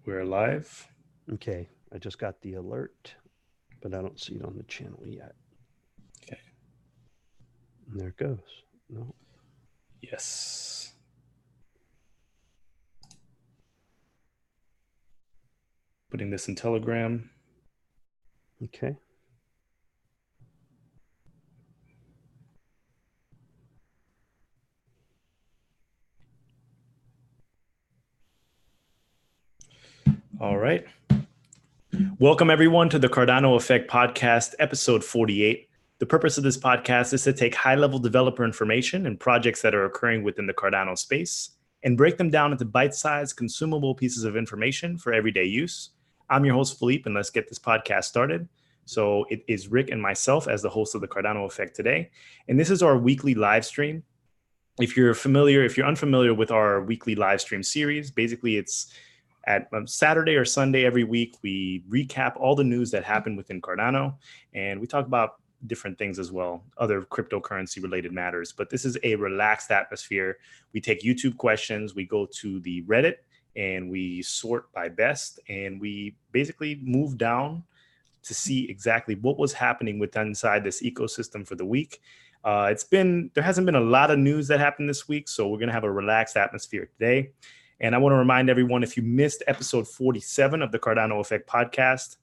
We're live. Okay, I just got the alert, but I don't see it on the channel yet. Okay. And there it goes. No. Yes. Putting this in Telegram. Okay. All right. Welcome, everyone, to the Cardano Effect podcast, episode 48. The purpose of this podcast is to take high-level developer information and projects that are occurring within the Cardano space and break them down into bite-sized, consumable pieces of information for everyday use. I'm your host, Philippe, and let's get this podcast started. So it is Rick and myself as the host of the Cardano Effect today. And this is our weekly live stream. If you're unfamiliar with our weekly live stream series, basically it's at Saturday or Sunday every week. We recap all the news that happened within Cardano, and we talk about different things as well, other cryptocurrency related matters. But this is a relaxed atmosphere. We take YouTube questions, we go to the Reddit, and we sort by best, and we basically move down to see exactly what was happening within inside this ecosystem for the week. There hasn't been a lot of news that happened this week, so we're going to have a relaxed atmosphere today. And I want to remind everyone, if you missed episode 47 of the Cardano Effect podcast,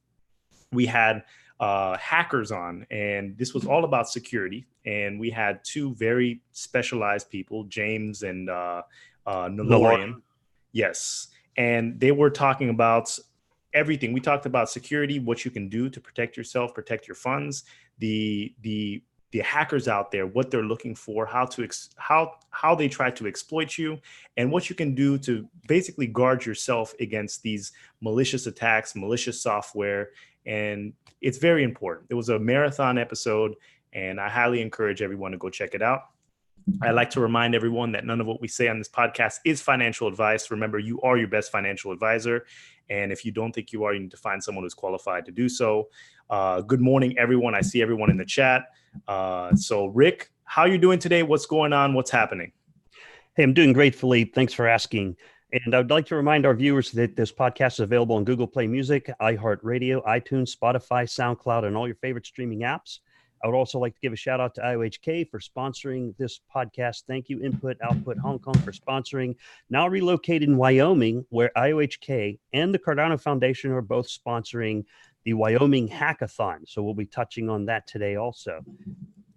we had hackers on, and this was all about security. And we had two very specialized people, James and Nolorian. Yes. And they were talking about everything. We talked about security, what you can do to protect yourself, protect your funds, the hackers out there, what they're looking for, how they try to exploit you, and what you can do to basically guard yourself against these malicious attacks, malicious software. And it's very important. It was a marathon episode, and I highly encourage everyone to go check it out. I like to remind everyone that none of what we say on this podcast is financial advice. Remember, you are your best financial advisor. And if you don't think you are, you need to find someone who's qualified to do so. Good morning, everyone. I see everyone in the chat. So Rick, how are you doing today? What's going on? What's happening? Hey, I'm doing great, Philippe. Thanks for asking. And I'd like to remind our viewers that this podcast is available on Google Play Music, iHeartRadio, iTunes, Spotify, SoundCloud, and all your favorite streaming apps. I would also like to give a shout out to IOHK for sponsoring this podcast. Thank you, Input Output Hong Kong, for sponsoring. Now relocated in Wyoming, where IOHK and the Cardano Foundation are both sponsoring the Wyoming hackathon. So we'll be touching on that today also.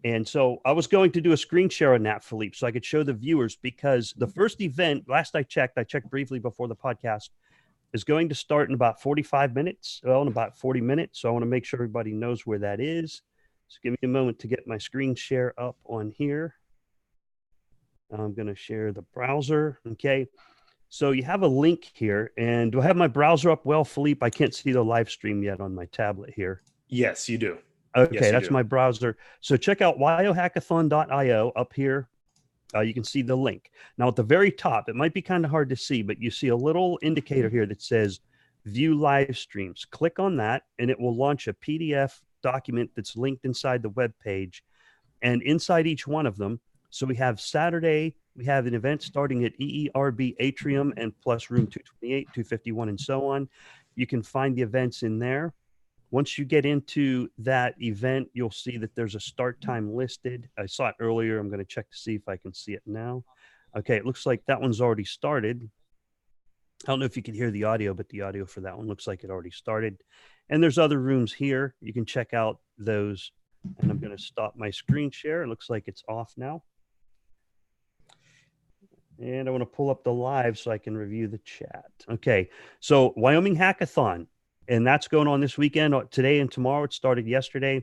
And so I was going to do a screen share on that, Philippe, so I could show the viewers, because the first event, last I checked briefly before the podcast, is going to start in about 45 minutes, in about 40 minutes. So I want to make sure everybody knows where that is. So give me a moment to get my screen share up on here. I'm going to share the browser. Okay. So you have a link here. And do I have my browser up well, Philippe? I can't see the live stream yet on my tablet here. Yes, you do. Okay, yes, that's my browser. So check out yohackathon.io up here. You can see the link. Now at the very top, it might be kind of hard to see, but you see a little indicator here that says view live streams. Click on that and it will launch a PDF document that's linked inside the web page, and inside each one of them. So we have Saturday, we have an event starting at EERB Atrium and plus room 228, 251, and so on. You can find the events in there. Once you get into that event, you'll see that there's a start time listed. I saw it earlier. I'm going to check to see if I can see it now. Okay, it looks like that one's already started. I don't know if you can hear the audio, but the audio for that one looks like it already started. And there's other rooms here. You can check out those. And I'm going to stop my screen share. It looks like it's off now. And I want to pull up the live so I can review the chat. Okay, so Wyoming Hackathon. And that's going on this weekend, today and tomorrow. It started yesterday.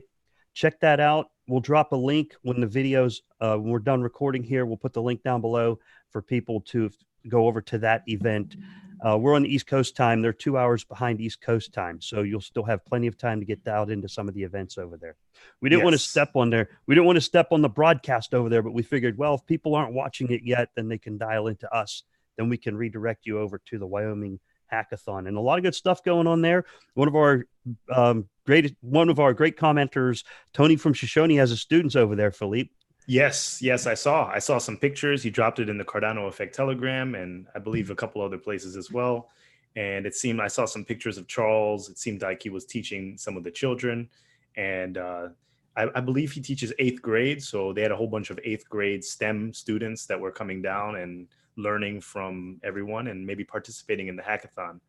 Check that out. We'll drop a link when the videos, when we're done recording here, we'll put the link down below for people to go over to that event. We're on the East Coast time. They're 2 hours behind East Coast time. So you'll still have plenty of time to get dialed into some of the events over there. We didn't want to step on there. We didn't want to step on the broadcast over there, but we figured, well, if people aren't watching it yet, then they can dial into us. Then we can redirect you over to the Wyoming hackathon, and a lot of good stuff going on there. One of our great commenters, Tony from Shoshone, has his students over there, Philippe. Yes, I saw some pictures. He dropped it in the Cardano Effect Telegram, and I believe a couple other places as well. And I saw some pictures of Charles. It seemed like he was teaching some of the children. And I believe he teaches 8th grade. So they had a whole bunch of 8th grade STEM students that were coming down and learning from everyone and maybe participating in the hackathon.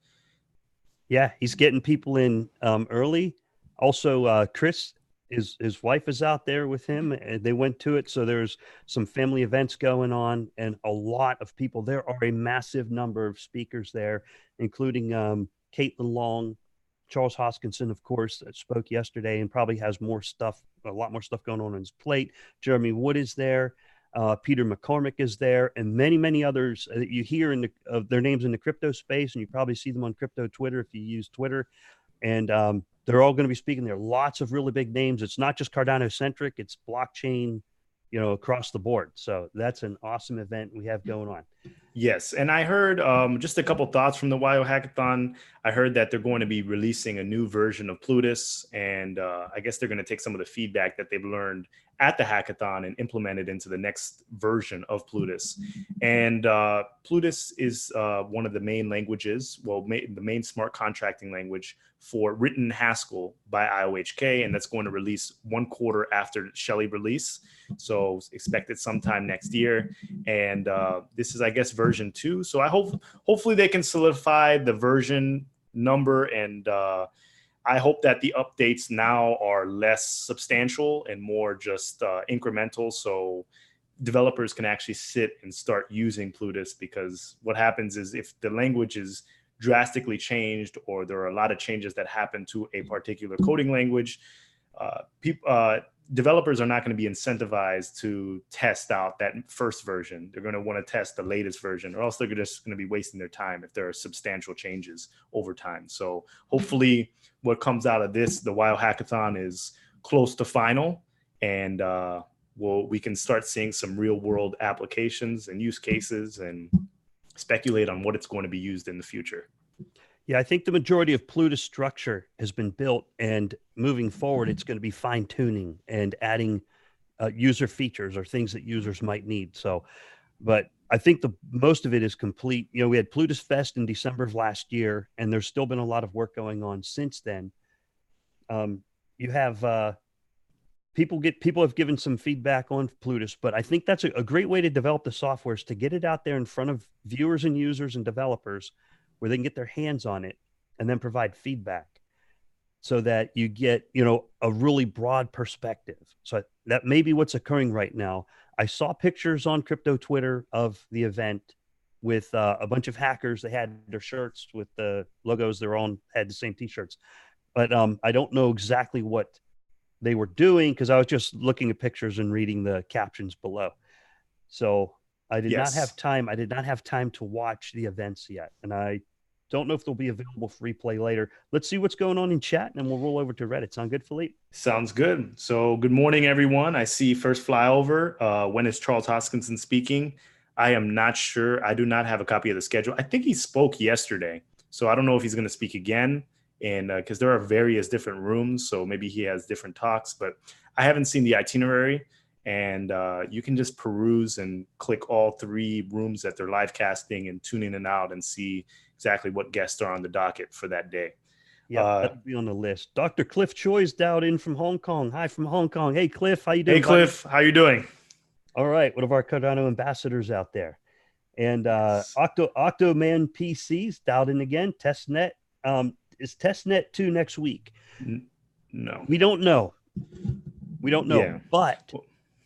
Yeah, he's getting people in early. Also, Chris, his wife is out there with him, and they went to it. So there's some family events going on, and a lot of people. There are a massive number of speakers there, including Caitlin Long, Charles Hoskinson, of course, that spoke yesterday, and probably has a lot more stuff going on his plate. Jeremy Wood is there. Peter McCormick is there, and many, many others that you hear of their names in the crypto space, and you probably see them on crypto Twitter if you use Twitter. And they're all going to be speaking there. Lots of really big names. It's not just Cardano centric; it's blockchain, across the board. So that's an awesome event we have going on. Yes, and I heard just a couple thoughts from the WIO Hackathon. I heard that they're going to be releasing a new version of Plutus, and I guess they're going to take some of the feedback that they've learned at the hackathon and implement it into the next version of Plutus. And Plutus is one of the main languages, the main smart contracting language for written Haskell by IOHK, and that's going to release 1 quarter after Shelley release. So expect it sometime next year. And this is, I guess, version 2. So hopefully they can solidify the version number, and I hope that the updates now are less substantial and more just incremental, so developers can actually sit and start using Plutus. Because what happens is if the language is drastically changed, or there are a lot of changes that happen to a particular coding language, developers are not going to be incentivized to test out that first version. They're going to want to test the latest version, or else they're just going to be wasting their time if there are substantial changes over time. So hopefully what comes out of this, the WIO Hackathon, is close to final, and we can start seeing some real world applications and use cases and speculate on what it's going to be used in the future. Yeah, I think the majority of Plutus structure has been built, and moving forward, it's going to be fine tuning and adding user features or things that users might need. So, but I think most of it is complete. We had Plutus Fest in December of last year, and there's still been a lot of work going on since then. You have people have given some feedback on Plutus, but I think that's a great way to develop the software, is to get it out there in front of viewers and users and developers, where they can get their hands on it and then provide feedback, so that you get, a really broad perspective. So that may be what's occurring right now. I saw pictures on crypto Twitter of the event with a bunch of hackers. They had their shirts with the logos. Had the same t-shirts, but I don't know exactly what they were doing, because I was just looking at pictures and reading the captions below. So I did not have time. I did not have time to watch the events yet, and I don't know if they'll be available for replay later. Let's see what's going on in chat, and then we'll roll over to Reddit. Sound good, Philippe? Sounds good. So good morning, everyone. I see first flyover. When is Charles Hoskinson speaking? I am not sure. I do not have a copy of the schedule. I think he spoke yesterday, so I don't know if he's going to speak again. And because there are various different rooms, so maybe he has different talks, but I haven't seen the itinerary. And you can just peruse and click all 3 rooms that they're live casting and tune in and out and see exactly what guests are on the docket for that day. Yeah, that'll be on the list. Dr. Cliff Choi's dialed in from Hong Kong. Hi from Hong Kong. Hey, Cliff, how you doing? Hey, Cliff, how you doing? All right, one of our Cardano ambassadors out there. And Octoman PC's dialed in again. Testnet. Is Testnet 2 next week? No. We don't know. Yeah. But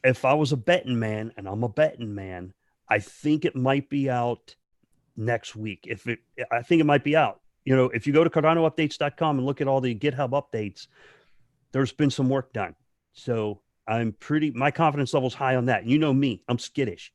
if I was a betting man, and I'm a betting man, I think it might be out next week. I think it might be out. If you go to cardanoupdates.com and look at all the GitHub updates, there's been some work done. So my confidence level's high on that. You know me, I'm skittish.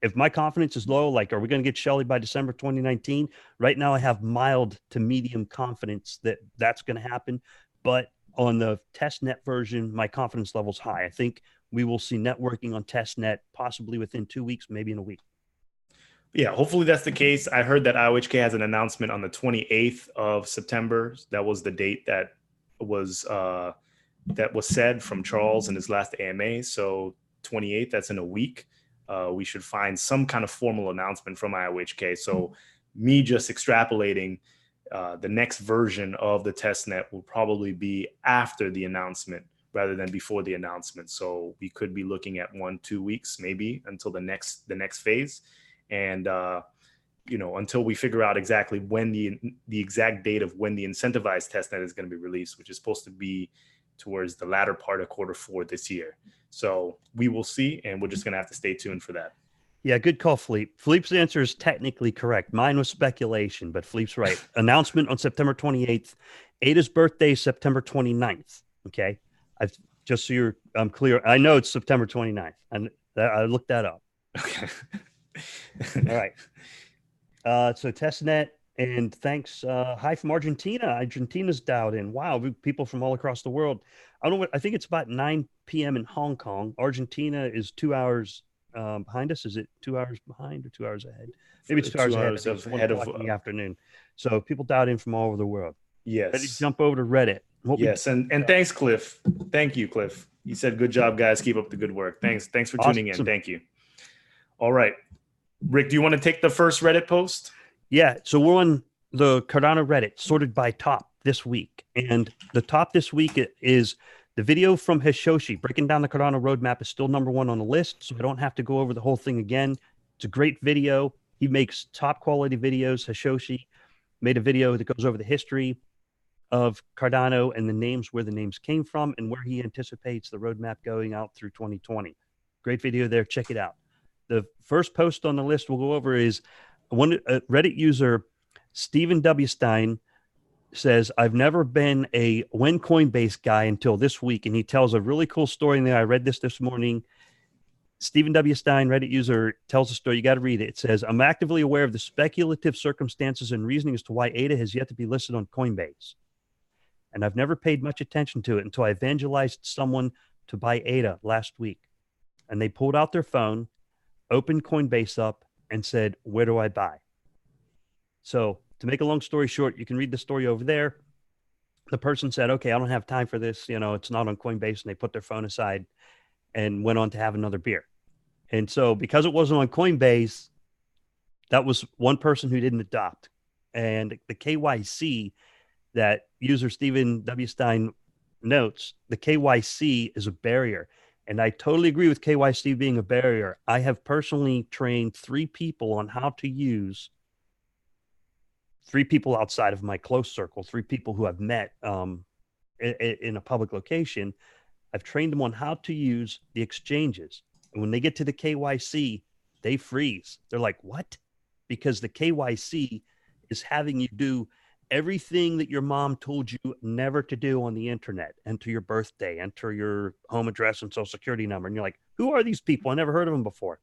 If my confidence is low, like, are we going to get Shelley by December 2019? Right now, I have mild to medium confidence that that's going to happen. But on the testnet version, my confidence level's high. I think we will see networking on testnet possibly within 2 weeks, maybe in a week. Yeah, hopefully that's the case. I heard that IOHK has an announcement on the 28th of September. That was the date that was said from Charles in his last AMA. So 28th, that's in a week. We should find some kind of formal announcement from IOHK. So me just extrapolating, the next version of the testnet will probably be after the announcement rather than before the announcement. So we could be looking at 1-2 weeks maybe until the next phase. And until we figure out exactly when the exact date of when the incentivized testnet is going to be released, which is supposed to be towards the latter part of Q4 this year. So we will see, and we're just going to have to stay tuned for that. Yeah, good call, Philippe. Philippe's answer is technically correct. Mine was speculation, but Philippe's right. Announcement on September 28th. Ada's birthday is September 29th. Okay. Just so I'm clear. I know it's September 29th. And I looked that up. Okay. All right. So testnet, and thanks. Hi from Argentina. Argentina's dialed in. Wow. People from all across the world. I think it's about 9 p.m. in Hong Kong. Argentina is 2 hours behind us. Is it 2 hours behind or 2 hours ahead? Maybe it's 2 hours ahead. It's 1 o'clock in the afternoon. So people dialed in from all over the world. Yes. Ready to jump over to Reddit. Yes. And thanks, Cliff. Thank you, Cliff. You said, good job, guys. Keep up the good work. Thanks for tuning in. Thank you. All right. Rick, do you want to take the first Reddit post? Yeah. So we're on the Cardano Reddit, sorted by top this week. And the top this week is the video from Hishoshi breaking down the Cardano roadmap is still #1 on the list. So I don't have to go over the whole thing again. It's a great video. He makes top quality videos. Hishoshi made a video that goes over the history of Cardano and the names, where the names came from, and where he anticipates the roadmap going out through 2020. Great video there. Check it out. The first post on the list we'll go over is a Reddit user, Stephen W. Stein, says, I've never been a when Coinbase guy until this week. And he tells a really cool story in there. I read this morning. Stephen W. Stein, Reddit user, tells a story. You got to read it. It says, I'm actively aware of the speculative circumstances and reasoning as to why ADA has yet to be listed on Coinbase. And I've never paid much attention to it until I evangelized someone to buy ADA last week. And they pulled out their phone, opened Coinbase up, and said, where do I buy? So to make a long story short, you can read the story over there. The person said, okay, I don't have time for this. It's not on Coinbase. And they put their phone aside and went on to have another beer. And so because it wasn't on Coinbase, that was one person who didn't adopt. And the KYC that user Stephen W. Stein notes, the KYC is a barrier. And I totally agree with KYC being a barrier. I have personally trained 3 people on how to use 3 people outside of my close circle, 3 people who I've met in a public location. I've trained them on how to use the exchanges. And when they get to the KYC, they freeze. They're like, what? Because the KYC is having you do everything that your mom told you never to do on the internet. Enter your birthday, enter your home address and social security number. And you're like, who are these people? I never heard of them before.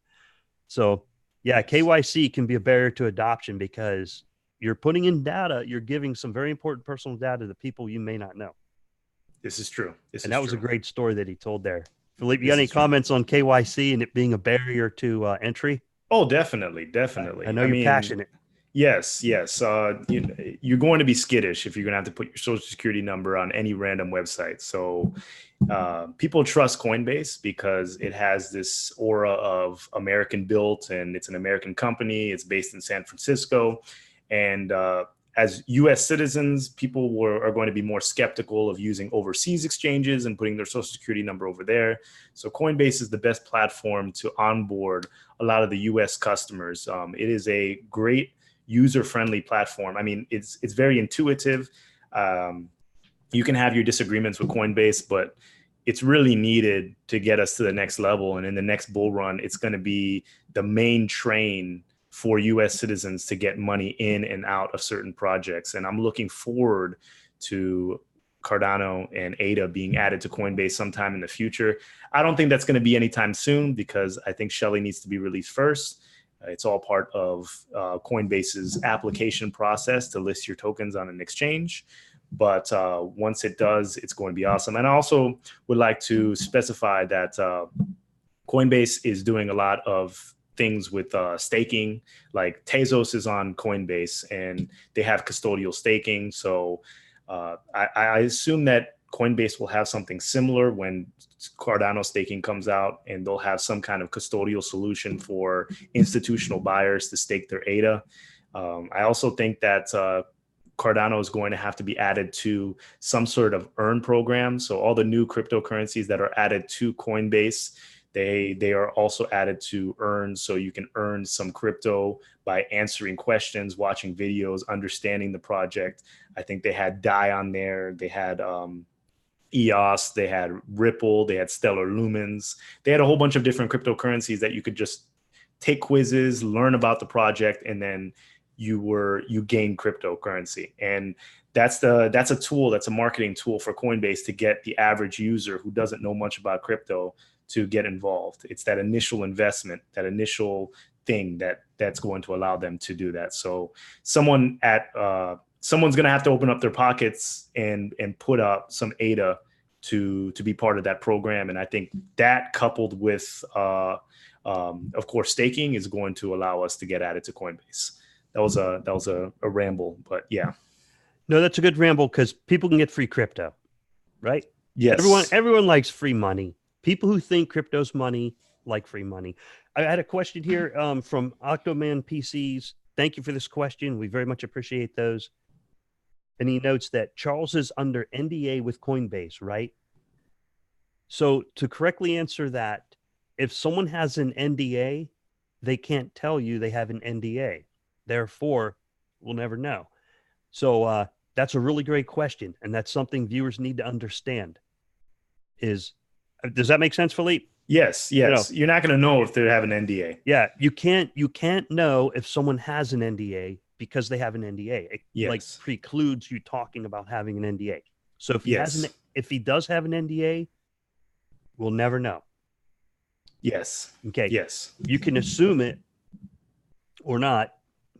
So yeah, KYC can be a barrier to adoption because you're putting in data. You're giving some very important personal data to people you may not know. This is true. And that was a great story that he told there. Philippe, you got any comments on KYC and it being a barrier to entry? Oh, definitely. I know you're passionate. Yes. You're going to be skittish if you're going to have to put your social security number on any random website. So people trust Coinbase because it has this aura of American built, and it's an American company. It's based in San Francisco. And as U.S. citizens, people are going to be more skeptical of using overseas exchanges and putting their social security number over there. So Coinbase is the best platform to onboard a lot of the U.S. customers. It is a great user-friendly platform. I mean, it's very intuitive. You can have your disagreements with Coinbase, but it's really needed to get us to the next level. And in the next bull run, it's going to be the main train for U.S. citizens to get money in and out of certain projects. And I'm looking forward to Cardano and ADA being added to Coinbase sometime in the future. I don't think that's going to be anytime soon because I think Shelley needs to be released first. It's all part of Coinbase's application process to list your tokens on an exchange. But once it does, it's going to be awesome. And I also would like to specify that Coinbase is doing a lot of things with staking. Like Tezos is on Coinbase and they have custodial staking. So I assume that Coinbase will have something similar when Cardano staking comes out, and they'll have some kind of custodial solution for institutional buyers to stake their ADA. I also think that Cardano is going to have to be added to some sort of earn program. So all the new cryptocurrencies that are added to Coinbase, they are also added to earn. So you can earn some crypto by answering questions, watching videos, understanding the project. I think they had DAI on there. They had EOS, they had Ripple, they had Stellar Lumens. They had a whole bunch of different cryptocurrencies that you could just take quizzes, learn about the project, and then you gain cryptocurrency. And that's a tool, that's a marketing tool for Coinbase to get the average user who doesn't know much about crypto to get involved. It's that initial investment, that initial thing that's going to allow them to do that. So someone's going to have to open up their pockets and put up some ADA to be part of that program. And I think that, coupled with of course staking, is going to allow us to get added to Coinbase. That was a ramble, but yeah. No, that's a good ramble because people can get free crypto, right? Yes. Everyone likes free money. People who think crypto's money like free money. I had a question here from Octoman PCs. Thank you for this question. We very much appreciate those. And he notes that Charles is under NDA with Coinbase, right? So to correctly answer that, if someone has an NDA, they can't tell you they have an NDA. Therefore, we'll never know. So that's a really great question. And that's something viewers need to understand. Does that make sense, Philippe? Yes. You're not going to know if they have an NDA. Yeah. You can't know if someone has an NDA because they have an NDA. It like precludes you talking about having an NDA. So if he does have an NDA, we'll never know. Yes. Okay. Yes. You can assume it or not,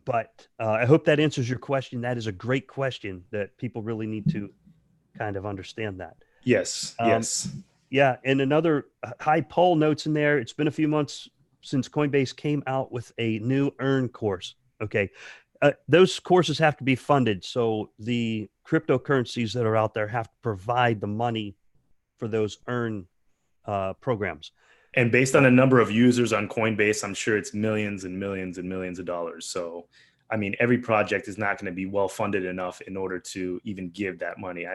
but I hope that answers your question. That is a great question that people really need to kind of understand that. Yes. Yes. Yeah. And another high Paul notes in there. It's been a few months since Coinbase came out with a new earn course. Okay. Those courses have to be funded. So the cryptocurrencies that are out there have to provide the money for those earn programs. And based on the number of users on Coinbase, I'm sure it's millions and millions and millions of dollars. So, I mean, every project is not going to be well funded enough in order to even give that money.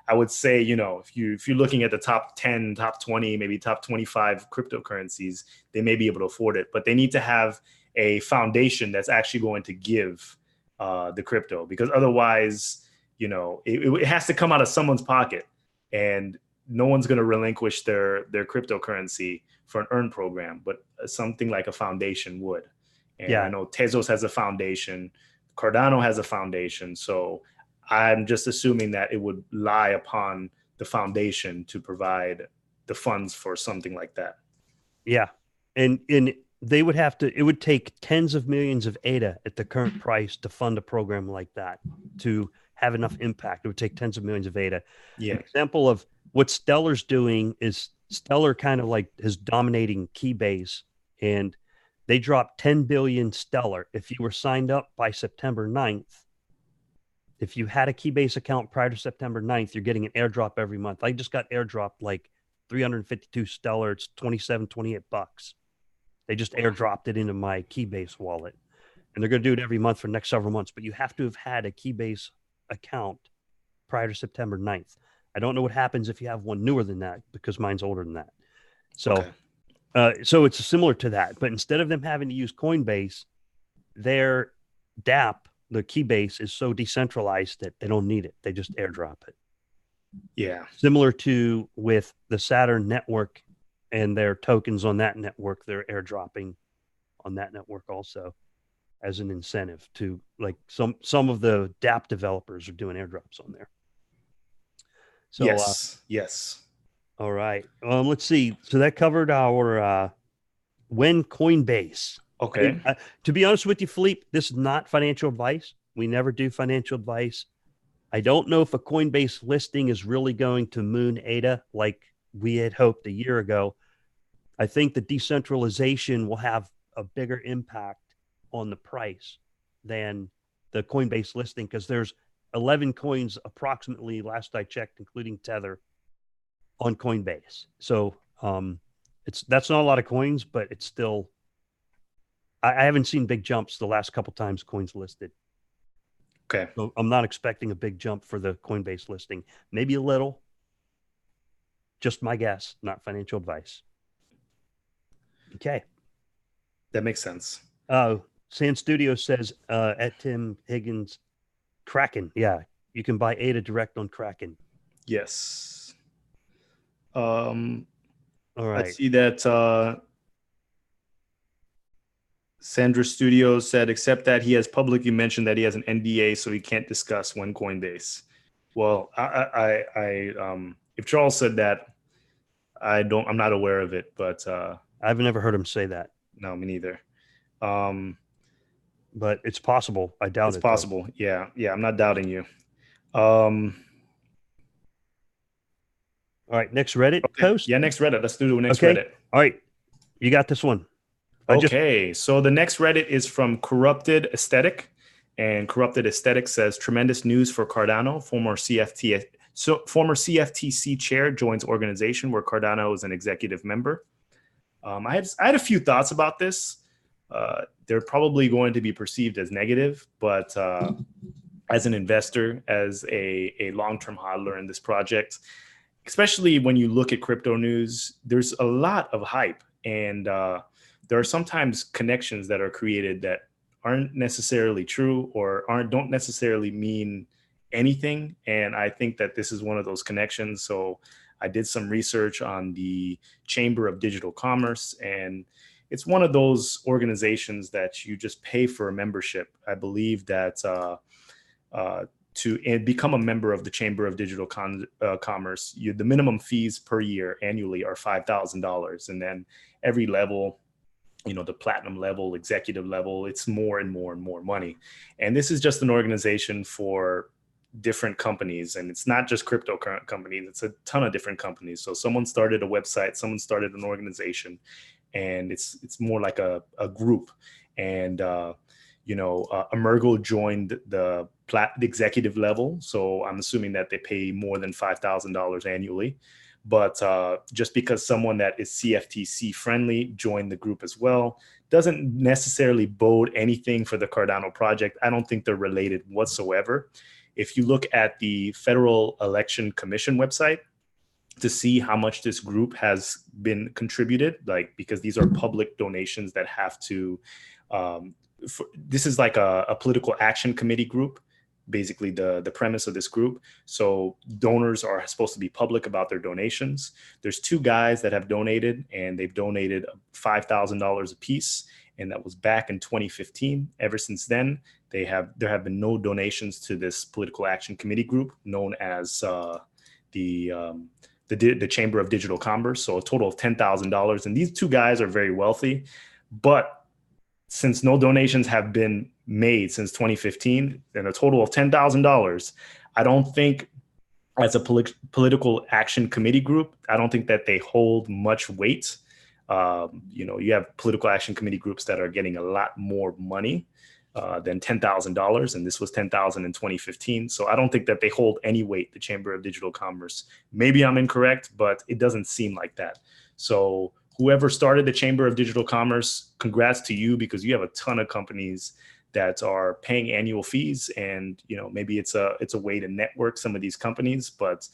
I would say, if you're looking at the top 10, top 20, maybe top 25 cryptocurrencies, they may be able to afford it, but they need to have a foundation that's actually going to give the crypto, because otherwise, it has to come out of someone's pocket, and no one's going to relinquish their cryptocurrency for an earn program, but something like a foundation would. And I know Tezos has a foundation, Cardano has a foundation. So I'm just assuming that it would lie upon the foundation to provide the funds for something like that. Yeah. And they would have to, it would take tens of millions of ADA at the current price to fund a program like that to have enough impact. It would take tens of millions of ADA. Yeah. An example of what Stellar's doing is Stellar kind of like is dominating Keybase, and they dropped 10 billion Stellar. If you were signed up by September 9th, if you had a Keybase account prior to September 9th, you're getting an airdrop every month. I just got airdropped like 352 Stellar. It's 27, 28 bucks. They just airdropped it into my Keybase wallet, and they're going to do it every month for the next several months. But you have to have had a Keybase account prior to September 9th. I don't know what happens if you have one newer than that, because mine's older than that. So, so it's similar to that. But instead of them having to use Coinbase, their DApp, the Keybase, is so decentralized that they don't need it. They just airdrop it. Yeah. Similar to with the Saturn network and their tokens on that network, they're airdropping on that network also as an incentive to, like, some of the DApp developers are doing airdrops on there. So, yes. All right. Let's see. So that covered our when Coinbase. Okay. To be honest with you, Philippe, this is not financial advice. We never do financial advice. I don't know if a Coinbase listing is really going to moon ADA like we had hoped a year ago. I think the decentralization will have a bigger impact on the price than the Coinbase listing, because there's 11 coins approximately, last I checked, including Tether, on Coinbase. So that's not a lot of coins, but it's still, I haven't seen big jumps the last couple times coins listed. Okay. So I'm not expecting a big jump for the Coinbase listing. Maybe a little. Just my guess, not financial advice. Okay. That makes sense. Sand Studio says at Tim Higgins, Kraken. Yeah, you can buy ADA direct on Kraken. Yes. All I right. see that Sandra Studios said, except that he has publicly mentioned that he has an NDA, so he can't discuss when Coinbase. Well, if Charles said that, I'm not aware of it, but I've never heard him say that. No, me neither. Um, but it's possible. I doubt it's it. Possible. Though. Yeah. I'm not doubting you. All right, next Reddit post. Yeah, next Reddit. Let's do the next okay. Reddit. All right, you got this one. So the next Reddit is from Corrupted Aesthetic, and Corrupted Aesthetic says tremendous news for Cardano. Former CFTC chair joins organization where Cardano is an executive member. I had a few thoughts about this. They're probably going to be perceived as negative, but as an investor, as a long-term hodler in this project, especially when you look at crypto news, there's a lot of hype, and there are sometimes connections that are created that aren't necessarily true or don't necessarily mean anything. And I think that this is one of those connections. So I did some research on the Chamber of Digital Commerce, and it's one of those organizations that you just pay for a membership. I believe that to become a member of the Chamber of Digital Commerce, the minimum fees per year annually are $5,000. And then every level, the platinum level, executive level, it's more and more and more money. And this is just an organization for different companies. And it's not just crypto companies, it's a ton of different companies. So someone started a website, someone started an organization, and it's more like a group. And Emergo joined the executive level, so I'm assuming that they pay more than $5,000 annually. But just because someone that is CFTC friendly joined the group as well doesn't necessarily bode anything for the Cardano project. I don't think they're related whatsoever. If you look at the Federal Election Commission website to see how much this group has been contributed, because these are public donations that have to this is like a political action committee group, basically the premise of this group. So donors are supposed to be public about their donations. There's two guys that have donated, and they've donated $5,000 a piece, and that was back in 2015. Ever since then, there have been no donations to this political action committee group known as the Chamber of Digital Commerce. So a total of $10,000, and these two guys are very wealthy, but since no donations have been made since 2015 and a total of $10,000, I don't think, as a political action committee group, I don't think that they hold much weight. You have political action committee groups that are getting a lot more money than $10,000, and this was $10,000 in 2015. So I don't think that they hold any weight, the Chamber of Digital Commerce. Maybe I'm incorrect, but it doesn't seem like that. So whoever started the Chamber of Digital Commerce, congrats to you, because you have a ton of companies that are paying annual fees, and maybe it's a way to network some of these companies. But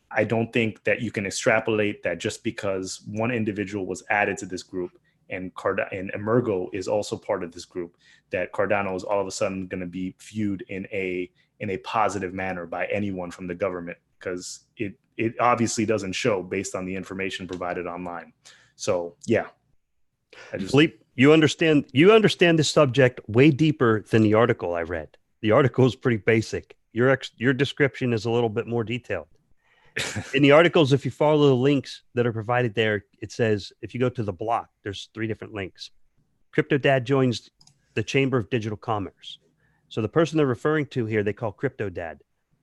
I don't think that you can extrapolate that just because one individual was added to this group and Emergo is also part of this group, that Cardano is all of a sudden going to be viewed in a positive manner by anyone from the government, because it obviously doesn't show based on the information provided online. So yeah, Philippe, you understand this subject way deeper than the article I read. The article is pretty basic. Your description is a little bit more detailed. In the articles, if you follow the links that are provided there, it says, if you go to the block, there's 3 different links. CryptoDad joins the Chamber of Digital Commerce. So the person they're referring to here, they call CryptoDad.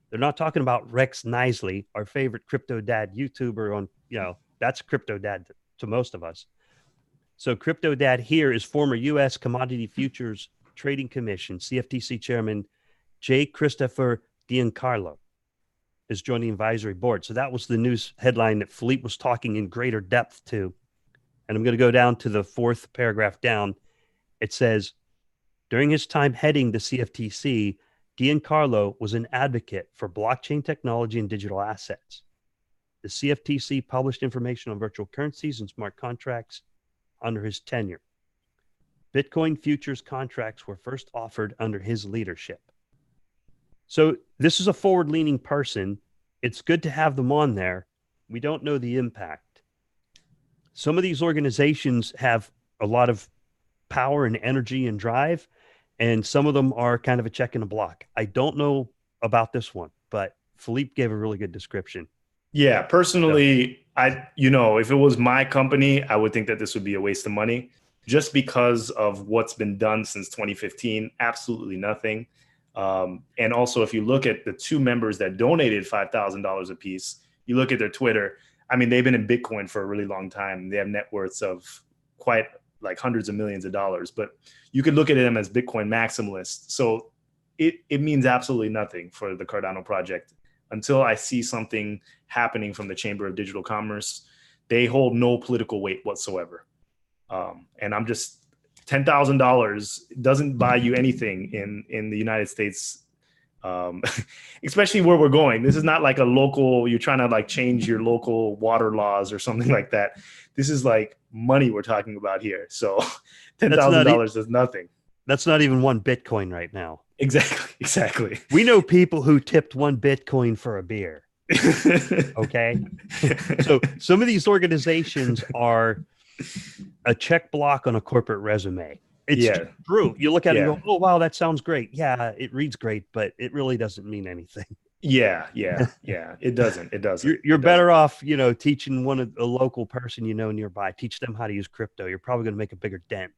They're not talking about Rex Nisley, our favorite CryptoDad YouTuber on, that's CryptoDad to most of us. So CryptoDad here is former U.S. Commodity Futures Trading Commission, CFTC Chairman J. Christopher Giancarlo is joining the advisory board. So that was the news headline that Philippe was talking in greater depth to. And I'm going to go down to the 4th paragraph down. It says, during his time heading the CFTC, Giancarlo was an advocate for blockchain technology and digital assets. The CFTC published information on virtual currencies and smart contracts under his tenure. Bitcoin futures contracts were first offered under his leadership. So this is a forward-leaning person. It's good to have them on there. We don't know the impact. Some of these organizations have a lot of power and energy and drive, and some of them are kind of a check in the block. I don't know about this one, but Philippe gave a really good description. Yeah, personally, if it was my company, I would think that this would be a waste of money just because of what's been done since 2015. Absolutely nothing. And also, if you look at the two members that donated $5,000 a piece, you look at their Twitter. I mean, they've been in Bitcoin for a really long time. They have net worths of quite like hundreds of millions of dollars, but you could look at them as Bitcoin maximalists. So it means absolutely nothing for the Cardano project until I see something happening from the Chamber of Digital Commerce. They hold no political weight whatsoever. And I'm just, $10,000 doesn't buy you anything in the United States, especially where we're going. This is not like a local, you're trying to like change your local water laws or something like that. This is like money we're talking about here. So $10,000 is nothing. That's not even one Bitcoin right now. Exactly. We know people who tipped one Bitcoin for a beer. Okay. So some of these organizations are a check block on a corporate resume. It's true. You look at it and go, oh, wow, that sounds great. Yeah, it reads great, but it really doesn't mean anything. Yeah. It doesn't. You're better off, teaching a local person, nearby, teach them how to use crypto. You're probably going to make a bigger dent.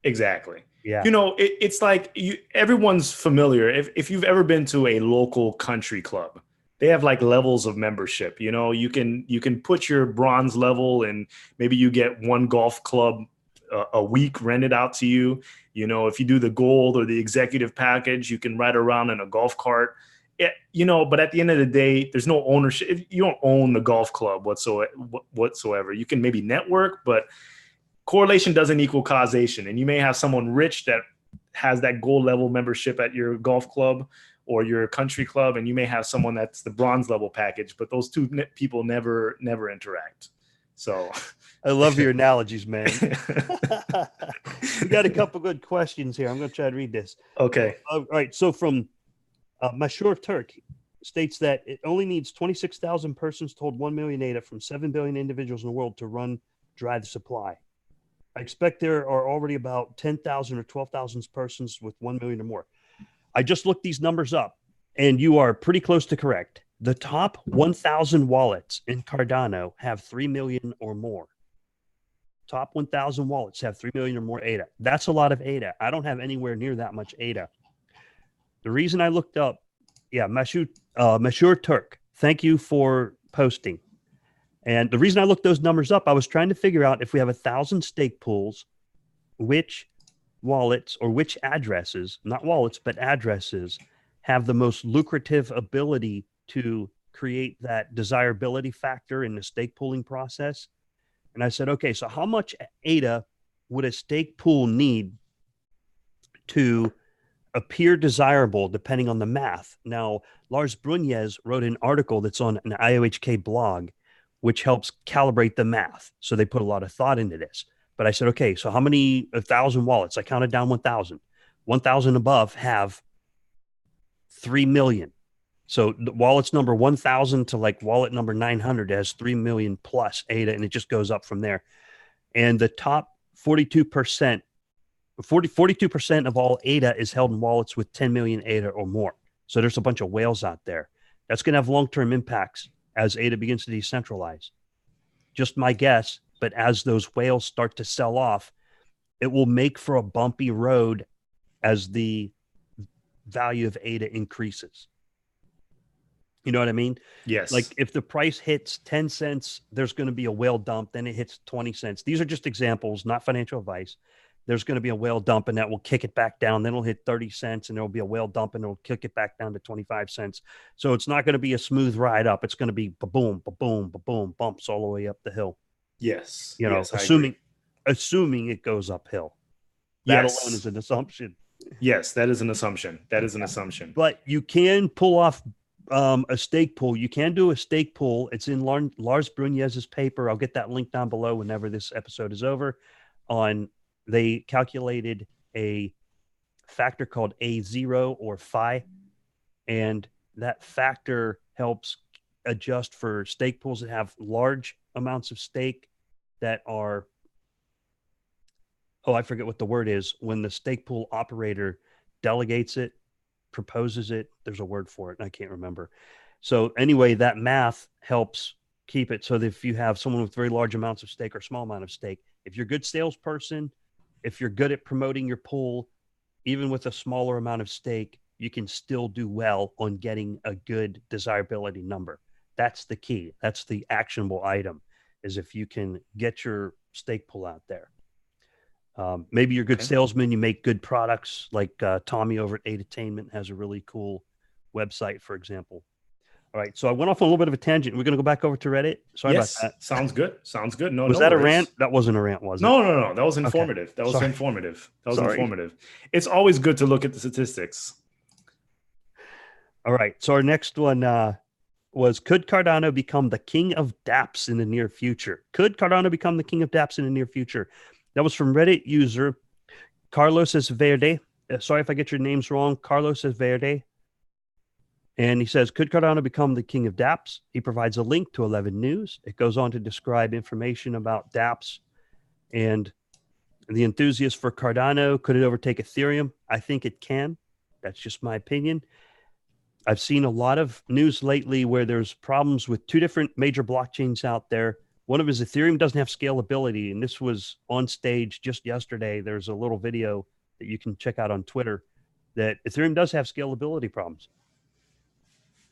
Exactly. Yeah. It's like everyone's familiar. If you've ever been to a local country club, they have like levels of membership. You can put your bronze level and maybe you get one golf club a week rented out to you. If you do the gold or the executive package, you can ride around in a golf cart. But at the end of the day, there's no ownership. You don't own the golf club whatsoever. You can maybe network, but correlation doesn't equal causation. And you may have someone rich that has that gold level membership at your golf club or your country club, and you may have someone that's the bronze level package, but those two people never interact. So I love your analogies, man. We got a couple good questions here. I'm going to try to read this. Okay. All right. So from Mashur Turk states that it only needs 26,000 persons to hold 1 million ADA from 7 billion individuals in the world to drive the supply. I expect there are already about 10,000 or 12,000 persons with 1 million or more. I just looked these numbers up, and you are pretty close to correct. The top 1,000 wallets in Cardano have 3 million or more. Top 1,000 wallets have 3 million or more ADA. That's a lot of ADA. I don't have anywhere near that much ADA. The reason I looked up, Mashur Turk, thank you for posting. And the reason I looked those numbers up, I was trying to figure out if we have 1,000 stake pools, which wallets or which addresses, not wallets, but addresses, have the most lucrative ability to create that desirability factor in the stake pooling process. And I said, okay, so how much ADA would a stake pool need to appear desirable depending on the math? Now, Lars Brunjes wrote an article that's on an IOHK blog, which helps calibrate the math. So they put a lot of thought into this. But I said, okay, so how many 1,000 wallets? I counted down 1,000. 1,000 above have 3 million. So the wallets number 1,000 to like wallet number 900 has 3 million plus ADA, and it just goes up from there. And the top 42% of all ADA is held in wallets with 10 million ADA or more. So there's a bunch of whales out there. That's going to have long-term impacts as ADA begins to decentralize. Just my guess, but as those whales start to sell off, it will make for a bumpy road as the value of ADA increases. You know what I mean? Yes. Like if the price hits 10 cents, there's going to be a whale dump. Then it hits 20 cents. These are just examples, not financial advice. There's going to be a whale dump and that will kick it back down. Then it'll hit 30 cents and there'll be a whale dump and it'll kick it back down to 25 cents. So it's not going to be a smooth ride up. It's going to be ba-boom, ba-boom, ba-boom, bumps all the way up the hill. Yes. You know, yes, assuming it goes uphill. That alone is an assumption. Yes, that is an assumption. That is an assumption. But you can pull off a stake pool. You can do a stake pool. It's in Lars Brunez's paper. I'll get that link down below whenever this episode is over. They calculated a factor called A0 or phi, and that factor helps adjust for stake pools that have large amounts of stake that are, I forget what the word is, when the stake pool operator delegates it, proposes it. There's a word for it, and I can't remember. So anyway, that math helps keep it so that if you have someone with very large amounts of stake or small amount of stake, if you're a good salesperson, if you're good at promoting your pool, even with a smaller amount of stake, you can still do well on getting a good desirability number. That's the key. That's the actionable item, is if you can get your stake pool out there. Maybe you're a good salesman, you make good products, like Tommy over at 8Attainment has a really cool website, for example. All right, so I went off on a little bit of a tangent. We're going to go back over to Reddit. Sorry about that. Sounds good. Sounds good. No, was that a rant? That wasn't a rant, was it? No. That was informative. Okay. That was informative. That was informative. It's always good to look at the statistics. All right. So our next one was, could Cardano become the king of dApps in the near future? Could Cardano become the king of dApps in the near future? That was from Reddit user Carlos Verde. Sorry if I get your names wrong. Carlos Verde. And he says, could Cardano become the king of dApps? He provides a link to 11 News. It goes on to describe information about dApps and the enthusiast for Cardano. Could it overtake Ethereum? I think it can. That's just my opinion. I've seen a lot of news lately where there's problems with two different major blockchains out there. One of them is Ethereum doesn't have scalability. And this was on stage just yesterday. There's a little video that you can check out on Twitter that Ethereum does have scalability problems.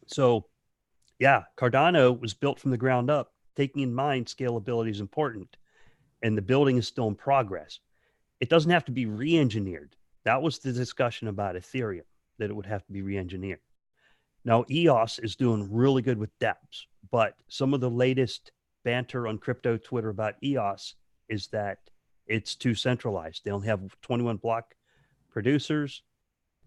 So, yeah, Cardano was built from the ground up, taking in mind scalability is important, and the building is still in progress. It doesn't have to be re-engineered. That was the discussion about Ethereum, that it would have to be re-engineered. Now, EOS is doing really good with dApps, but some of the latest banter on crypto Twitter about EOS is that it's too centralized. They only have 21 block producers,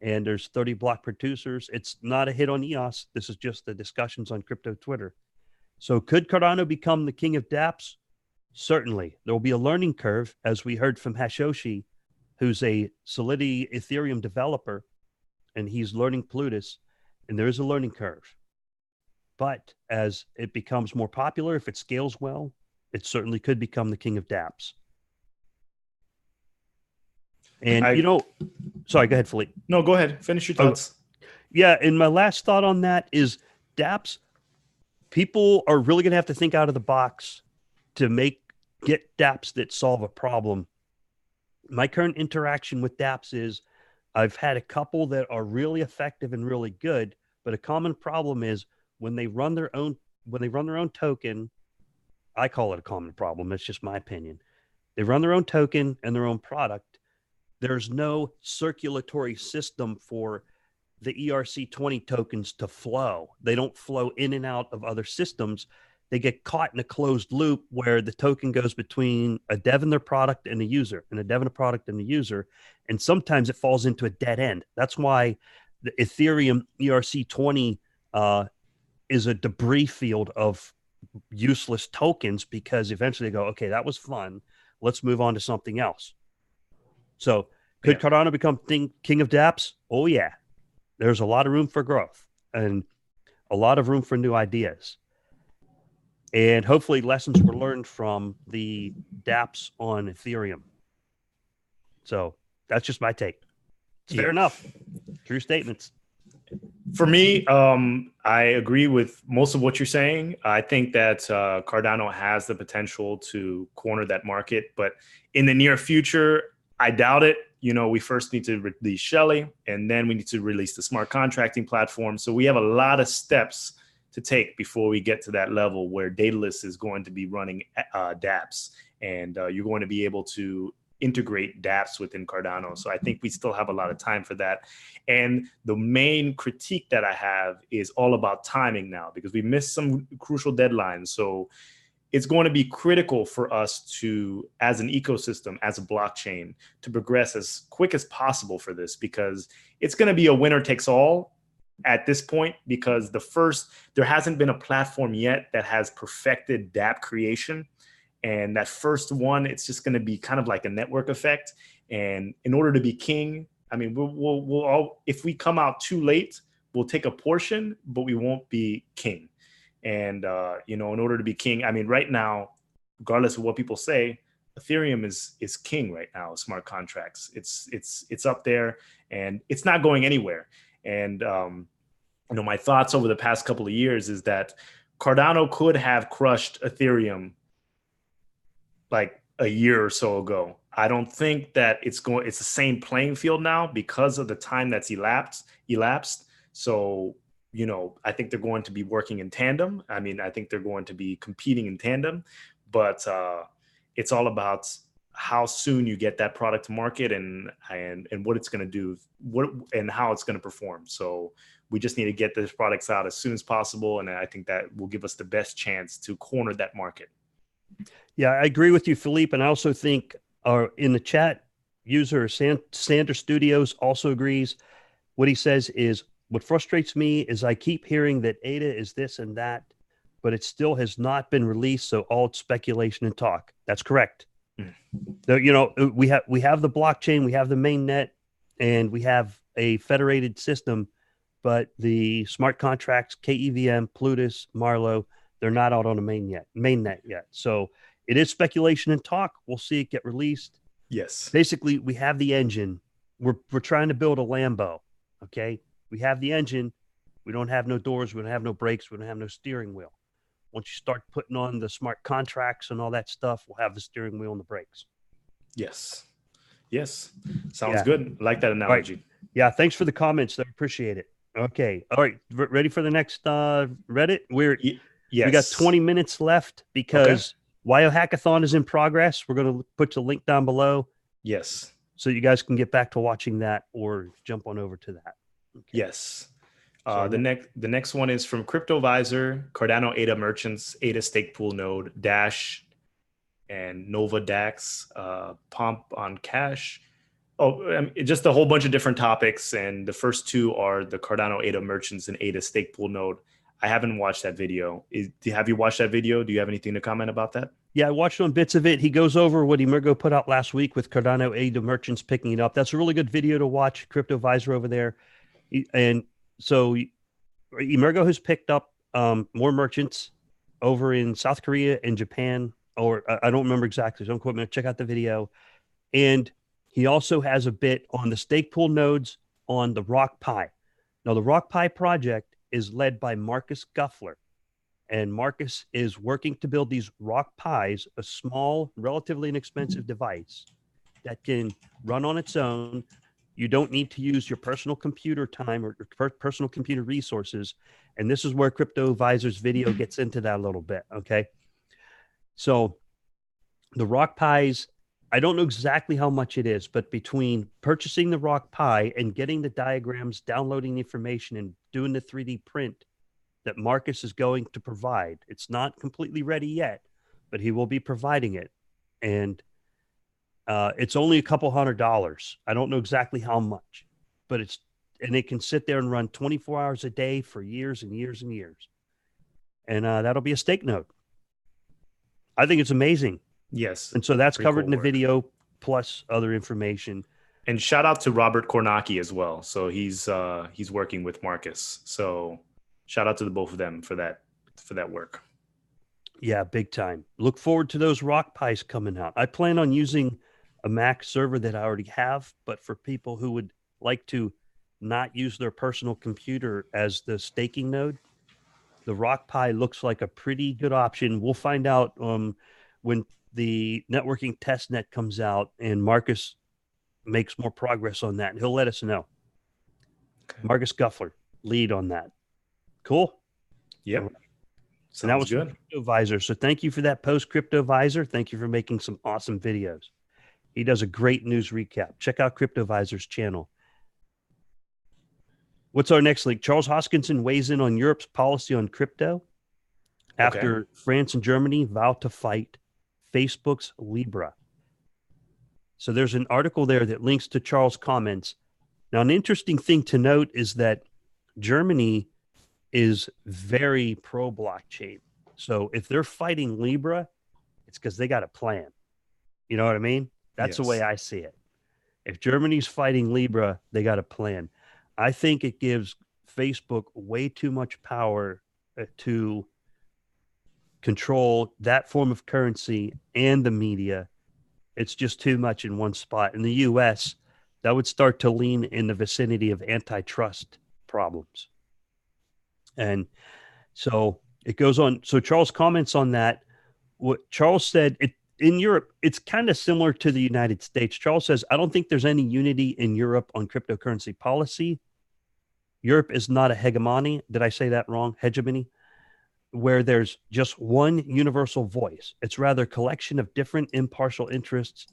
and there's 30 block producers. It's not a hit on EOS. This is just the discussions on crypto Twitter. So could Cardano become the king of dApps? Certainly. There will be a learning curve, as we heard from Hashoshi, who's a Solidity Ethereum developer, and he's learning Plutus, and there is a learning curve. But as it becomes more popular, if it scales well, it certainly could become the king of dApps. And, sorry, go ahead, Philippe. No, go ahead. Finish your thoughts. Yeah, and my last thought on that is dApps, people are really going to have to think out of the box to get dApps that solve a problem. My current interaction with dApps is I've had a couple that are really effective and really good, but a common problem is when they run their own token, I call it a common problem. It's just my opinion. They run their own token and their own product. There's no circulatory system for the ERC20 tokens to flow. They don't flow in and out of other systems. They get caught in a closed loop where the token goes between a dev and their product and a user, and a dev and a product and a user. And sometimes it falls into a dead end. That's why the Ethereum ERC20 is a debris field of useless tokens, because eventually they go, okay, that was fun. Let's move on to something else. So could Cardano become king of dApps? Oh, yeah. There's a lot of room for growth and a lot of room for new ideas. And hopefully lessons were learned from the dApps on Ethereum. So that's just my take. Fair enough. True statements. For me, I agree with most of what you're saying. I think that Cardano has the potential to corner that market, but in the near future, I doubt it. We first need to release Shelley, and then we need to release the smart contracting platform. So we have a lot of steps to take before we get to that level where Daedalus is going to be running dApps, and you're going to be able to integrate dApps within Cardano. So I think we still have a lot of time for that. And the main critique that I have is all about timing now, because we missed some crucial deadlines. So it's going to be critical for us to, as an ecosystem, as a blockchain, to progress as quick as possible for this, because it's going to be a winner takes all at this point, because there hasn't been a platform yet that has perfected DApp creation. And that first one, it's just going to be kind of like a network effect. And in order to be king, I mean, we'll all, if we come out too late, we'll take a portion, but we won't be king. And, in order to be king, I mean, right now, regardless of what people say, Ethereum is king right now, smart contracts. It's up there, and it's not going anywhere. And, my thoughts over the past couple of years is that Cardano could have crushed Ethereum like a year or so ago. I don't think that it's the same playing field now because of the time that's elapsed. So, I think they're going to be working in tandem. I mean, I think they're going to be competing in tandem, but it's all about how soon you get that product to market and what it's going to do, and how it's going to perform. So we just need to get those products out as soon as possible. And I think that will give us the best chance to corner that market. Yeah, I agree with you, Philippe. And I also think in the chat, user Sander Studios also agrees. What he says is, what frustrates me is I keep hearing that ADA is this and that, but it still has not been released. So all it's speculation and talk. That's correct. So, we have the blockchain, we have the mainnet, and we have a federated system, but the smart contracts, KEVM, Plutus, Marlow, they're not out on the mainnet yet. So it is speculation and talk. We'll see it get released. Yes. Basically, we have the engine. We're trying to build a Lambo. Okay. We have the engine. We don't have no doors. We don't have no brakes. We don't have no steering wheel. Once you start putting on the smart contracts and all that stuff, we'll have the steering wheel and the brakes. Yes. Sounds good. I like that analogy. Right. Yeah. Thanks for the comments. I appreciate it. Okay. All right. Ready for the next Reddit? Yes. We got 20 minutes left because Wyo Hackathon is in progress. We're going to put the link down below. Yes. So you guys can get back to watching that or jump on over to that. Okay. Yes. The next one is from CryptoVisor, Cardano ADA merchants, ADA stake pool node, Dash, and Nova DAX, Pomp on Cash. Just a whole bunch of different topics. And the first two are the Cardano ADA merchants and ADA stake pool node. I haven't watched that video. Have you watched that video? Do you have anything to comment about that? Yeah, I watched on bits of it. He goes over what Emergo put out last week with Cardano ADA merchants picking it up. That's a really good video to watch. CryptoVisor over there. And so Emergo has picked up more merchants over in South Korea and Japan, or I don't remember exactly. So don't quote me. Check out the video. And he also has a bit on the stake pool nodes on the Rock Pi. Now, the Rock Pi project is led by Marcus Guffler. And Marcus is working to build these Rock Pis, a small, relatively inexpensive device that can run on its own. You don't need to use your personal computer time or personal computer resources. And this is where CryptoVisor's video gets into that a little bit. Okay. So the Rock Pis, I don't know exactly how much it is, but between purchasing the Rock Pi and getting the diagrams, downloading the information, and doing the 3D print that Marcus is going to provide, it's not completely ready yet, but he will be providing it. And it's only a couple $100. I don't know exactly how much, but it can sit there and run 24 hours a day for years and years and years. And that'll be a stake node. I think it's amazing. Yes. And so that's covered in the video plus other information. And shout out to Robert Kornacki as well. So he's working with Marcus. So shout out to the both of them for that work. Yeah, big time. Look forward to those Rock Pis coming out. I plan on using a Mac server that I already have, but for people who would like to not use their personal computer as the staking node, the Rock Pi looks like a pretty good option. We'll find out when the networking testnet comes out and Marcus makes more progress on that. He'll let us know. Okay. Marcus Guffler, lead on that. Cool. Yep. Right. So that was good. CryptoVisor. So thank you for that post, CryptoVisor. Thank you for making some awesome videos. He does a great news recap. Check out CryptoVisor's channel. What's our next link? Charles Hoskinson weighs in on Europe's policy on crypto. Okay. after France and Germany vow to fight Facebook's Libra. So there's an article there that links to Charles' comments. Now, an interesting thing to note is that Germany is very pro blockchain. So if they're fighting Libra, it's because they got a plan. You know what I mean? That's the way Yes. I see it. If Germany's fighting Libra, they got a plan. I think it gives Facebook way too much power to control that form of currency and the media. It's just too much in one spot. In the US, that would start to lean in the vicinity of antitrust problems. And so it goes on. So Charles comments on that. What Charles said, in Europe, it's kind of similar to the United States. Charles says, I don't think there's any unity in Europe on cryptocurrency policy. Europe is not a hegemony. Did I say that wrong? Hegemony? Where there's just one universal voice. It's rather a collection of different impartial interests.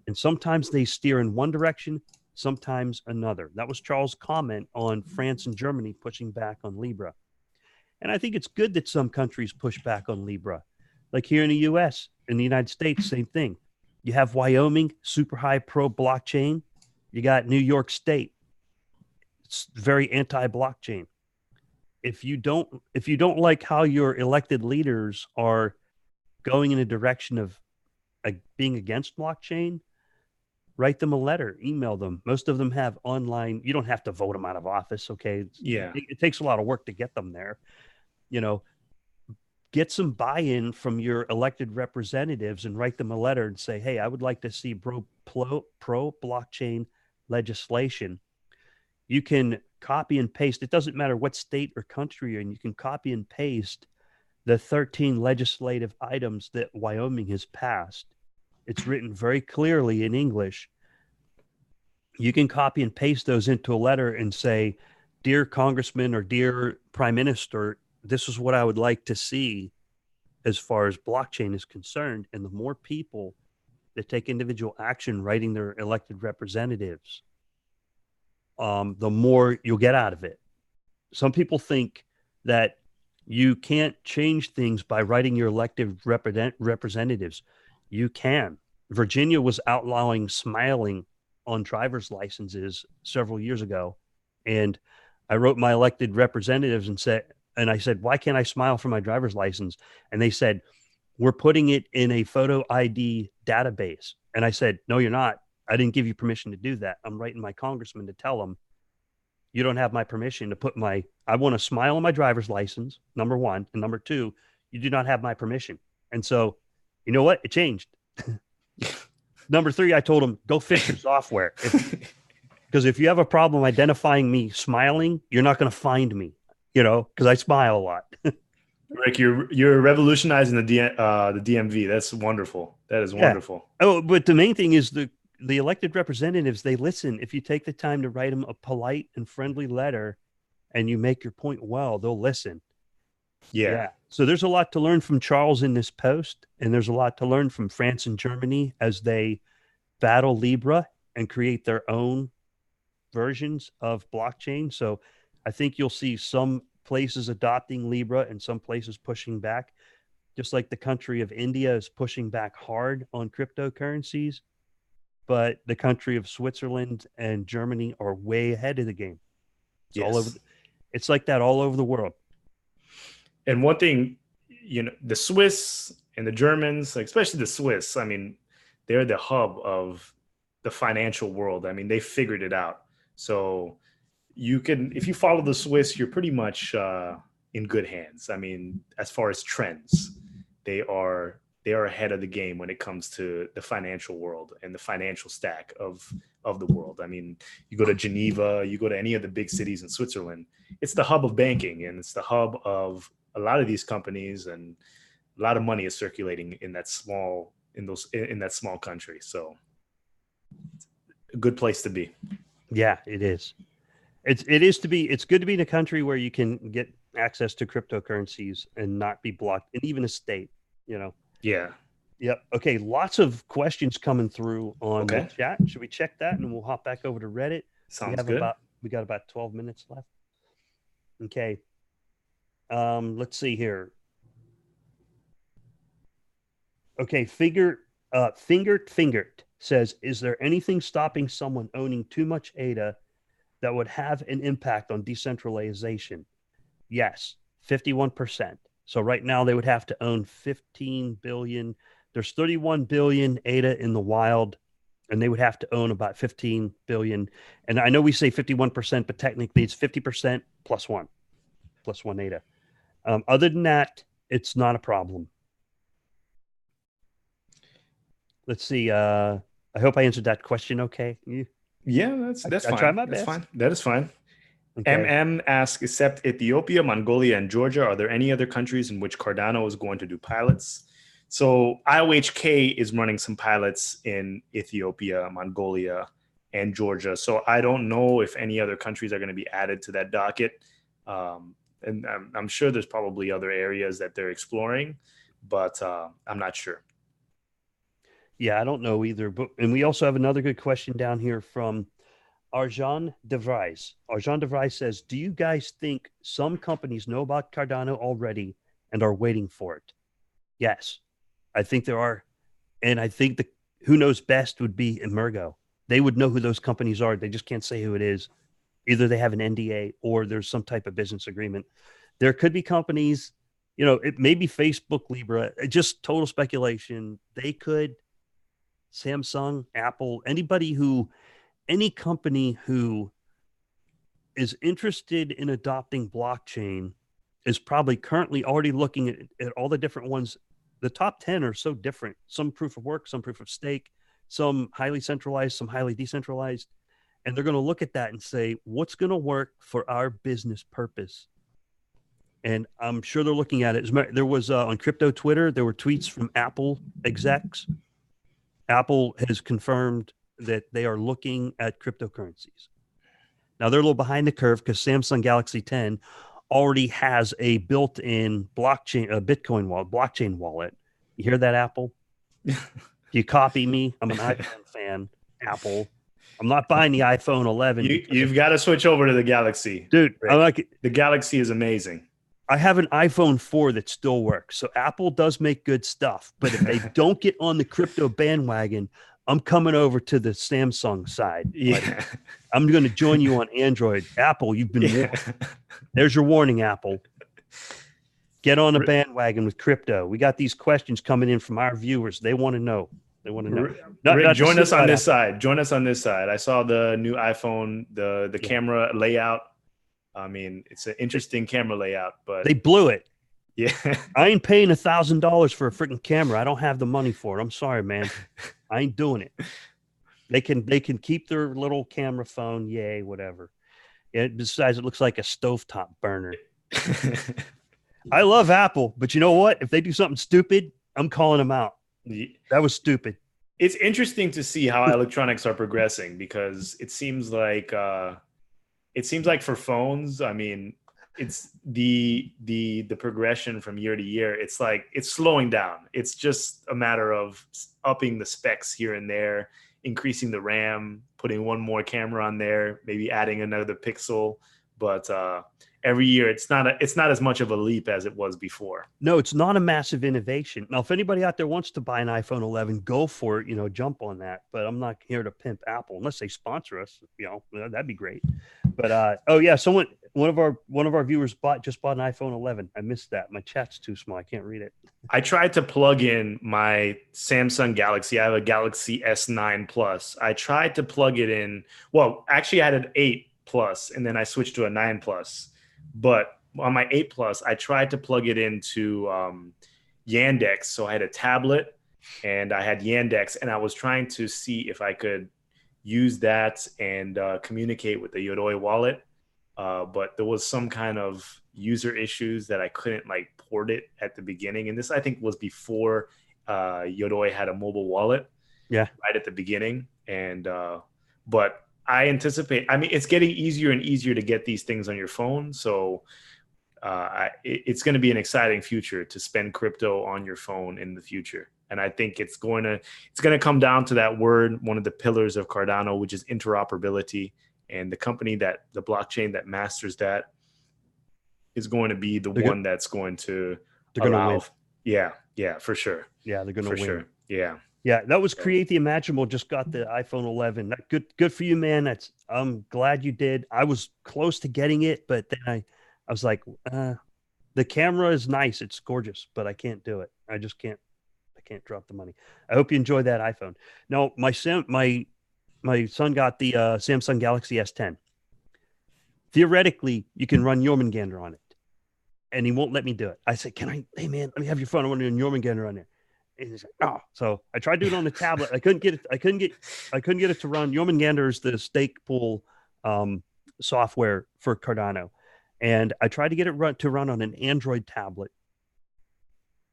And sometimes they steer in one direction, sometimes another. That was Charles' comment on France and Germany pushing back on Libra. And I think it's good that some countries push back on Libra. Like here in the US, in the United States, same thing. You have Wyoming, super high pro blockchain. You got New York State. It's very anti-blockchain. If you don't like how your elected leaders are going in a direction of being against blockchain, write them a letter, email them. Most of them have online. You don't have to vote them out of office. Okay. Yeah. It takes a lot of work to get them there. You know, get some buy-in from your elected representatives and write them a letter and say, hey, I would like to see pro blockchain legislation. You can copy and paste. It doesn't matter what state or country you're in. You can copy and paste the 13 legislative items that Wyoming has passed. It's written very clearly in English. You can copy and paste those into a letter and say, dear Congressman or dear Prime Minister, this is what I would like to see as far as blockchain is concerned. And the more people that take individual action writing their elected representatives, the more you'll get out of it. Some people think that you can't change things by writing your elected representatives. You can. Virginia was outlawing smiling on driver's licenses several years ago. And I wrote my elected representatives and I said, why can't I smile for my driver's license? And they said, we're putting it in a photo ID database. And I said, no, you're not. I didn't give you permission to do that. I'm writing my congressman to tell him, you don't have my permission to put I want to smile on my driver's license, number one. And number two, you do not have my permission. And so, you know what? It changed. Number three, I told him, go fix your software. Because if you have a problem identifying me smiling, you're not going to find me, because I smile a lot. Rick, you're revolutionizing the DMV. That's wonderful. That is wonderful. Oh, but the main thing is the elected representatives, they listen. If you take the time to write them a polite and friendly letter and you make your point well, they'll listen. Yeah. So there's a lot to learn from Charles in this post, and there's a lot to learn from France and Germany as they battle Libra and create their own versions of blockchain. So I think you'll see some places adopting Libra and some places pushing back, just like the country of India is pushing back hard on cryptocurrencies. But the country of Switzerland and Germany are way ahead of the game. It's all over. It's like that all over the world. And one thing, the Swiss and the Germans, like especially the Swiss, I mean, they're the hub of the financial world. I mean, they figured it out. So if you follow the Swiss, you're pretty much in good hands. I mean, as far as trends, they are ahead of the game when it comes to the financial world and the financial stack of the world. I mean, you go to Geneva, you go to any of the big cities in Switzerland, it's the hub of banking and it's the hub of a lot of these companies, and a lot of money is circulating in that small country. So it's a good place to be. Yeah, it is. It's good to be in a country where you can get access to cryptocurrencies and not be blocked, and even a state, Yeah. Yep. Okay. Lots of questions coming through on the chat. Should we check that and then we'll hop back over to Reddit? Sounds good. We got about 12 minutes left. Okay. Let's see here. Okay, fingered says, is there anything stopping someone owning too much ADA that would have an impact on decentralization? Yes, 51%. So right now they would have to own 15 billion. There's 31 billion ADA in the wild, and they would have to own about 15 billion. And I know we say 51%, but technically it's 50% plus one ADA. Other than that, it's not a problem. Let's see. I hope I answered that question okay. Yeah, that's I try fine. my That's best. fine. That is fine. Okay. MM asks, except Ethiopia, Mongolia, and Georgia, are there any other countries in which Cardano is going to do pilots? So IOHK is running some pilots in Ethiopia, Mongolia, and Georgia. So I don't know if any other countries are going to be added to that docket. And I'm sure there's probably other areas that they're exploring, but I'm not sure. Yeah, I don't know either. But and we also have another good question down here from Arjan DeVries. Arjan DeVries says, do you guys think some companies know about Cardano already and are waiting for it? Yes, I think there are. And I think the who knows best would be Emergo. They would know who those companies are. They just can't say who it is. Either they have an NDA or there's some type of business agreement. There could be companies, it may be Facebook, Libra, just total speculation. They could, Samsung, Apple, any company who is interested in adopting blockchain is probably currently already looking at all the different ones. The top 10 are so different. Some proof of work, some proof of stake, some highly centralized, some highly decentralized. And they're going to look at that and say, what's going to work for our business purpose? And I'm sure they're looking at it. There was on crypto Twitter, there were tweets from Apple execs. Apple has confirmed that they are looking at cryptocurrencies. Now they're a little behind the curve because Samsung Galaxy 10 already has a built-in blockchain wallet. You hear that, Apple? If you copy me, I'm an iPhone fan, Apple. I'm not buying the iPhone 11. You've got to switch over to the Galaxy. Dude, I'm like, the Galaxy is amazing. I have an iPhone 4 that still works. So Apple does make good stuff. But if they don't get on the crypto bandwagon, I'm coming over to the Samsung side. Yeah. I'm going to join you on Android. Apple, you've been warned. There's your warning, Apple. Get on the bandwagon with crypto. We got these questions coming in from our viewers. They want to know. Rick, join us on this side. Join us on this side. I saw the new iPhone, the camera layout. I mean, it's an interesting camera layout, but they blew it. Yeah. I ain't paying $1,000 for a freaking camera. I don't have the money for it. I'm sorry, man. I ain't doing it. They can keep their little camera phone. Yay, whatever. Besides, it looks like a stovetop burner. I love Apple, but you know what? If they do something stupid, I'm calling them out. That was stupid. It's interesting to see how electronics are progressing because it seems like for phones, I mean, it's the progression from year to year. It's like it's slowing down. It's just a matter of upping the specs here and there, increasing the RAM, putting one more camera on there, maybe adding another pixel. But every year, it's not as much of a leap as it was before. No, it's not a massive innovation. Now, if anybody out there wants to buy an iPhone 11, go for it. Jump on that. But I'm not here to pimp Apple unless they sponsor us. That'd be great. But one of our viewers just bought an iPhone 11. I missed that. My chat's too small. I can't read it. I tried to plug in my Samsung Galaxy. I have a Galaxy S9 Plus. I tried to plug it in. Well, actually, I had an 8 Plus, and then I switched to a 9 Plus. But on my 8 Plus, I tried to plug it into Yandex. So I had a tablet and I had Yandex, and I was trying to see if I could use that and communicate with the Yoroi wallet. But there was some kind of user issues that I couldn't port it at the beginning. And this, I think, was before Yoroi had a mobile wallet. Yeah. Right at the beginning. And but I anticipate, it's getting easier and easier to get these things on your phone. So it's going to be an exciting future to spend crypto on your phone in the future. And I think it's going to come down to that word, one of the pillars of Cardano, which is interoperability. And the blockchain that masters that is going to be one that's going to allow. Yeah. Yeah, for sure. Yeah, they're going to For win. sure. Yeah. Yeah, that was Create the Imaginable. Just got the iPhone 11. Good for you, man. I'm glad you did. I was close to getting it, but then I was like, the camera is nice. It's gorgeous, but I can't do it. I just can't. I can't drop the money. I hope you enjoy that iPhone. No, my son got the Samsung Galaxy S10. Theoretically, you can run Jormungandr on it, and he won't let me do it. I said, "Can I? Hey, man, let me have your phone. I want to run Jormungandr on there." And he's like, "Oh." So I tried doing it on the tablet. I couldn't get it. I couldn't get it to run. Jormungandr is the stake pool software for Cardano, and I tried to get it to run on an Android tablet,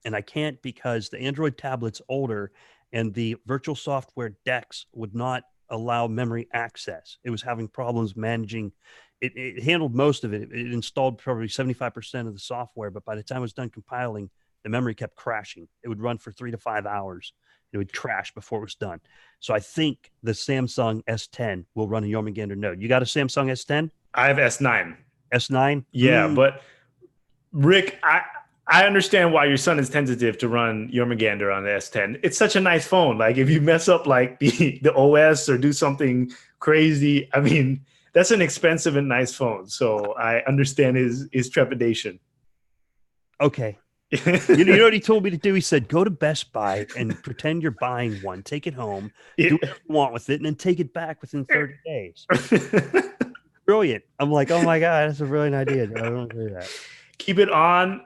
and I can't because the Android tablet's older, and the virtual software DeX would not allow memory access. It was having problems managing. It handled most of it. It installed probably 75% of the software, but by the time it was done compiling, the memory kept crashing. It would run for 3 to 5 hours. It would crash before it was done. So I think the Samsung S10 will run a Jormungandr node. You got a Samsung S10? I have S9. S9? Yeah, but Rick, I understand why your son is tentative to run Jormungandr on the S10. It's such a nice phone. Like if you mess up like the OS or do something crazy, I mean, that's an expensive and nice phone. So I understand his trepidation. Okay. You know what he told me to do? He said, go to Best Buy and pretend you're buying one. Take it home, do what you want with it, and then take it back within 30 days. Brilliant. I'm like, oh my God, that's a brilliant idea. I don't do that. Keep it on.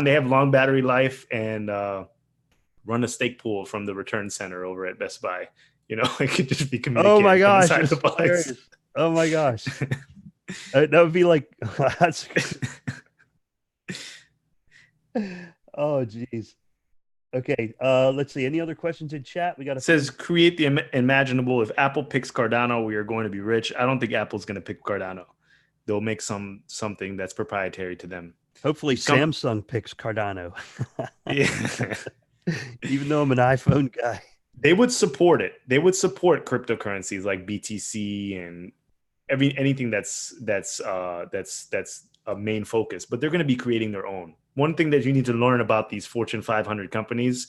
They have long battery life, and run a stake pool from the return center over at Best Buy. You know, it could just be communicated. Oh my gosh, inside the box. Oh my gosh. That would be like, that's oh geez. Okay, let's see. Any other questions in chat? We got. It says create the imaginable. If Apple picks Cardano, we are going to be rich. I don't think Apple's going to pick Cardano. They'll make something that's proprietary to them. Hopefully, Samsung picks Cardano. Yeah. Even though I'm an iPhone guy, they would support it. They would support cryptocurrencies like BTC and anything that's a main focus. But they're going to be creating their own. One thing that you need to learn about these Fortune 500 companies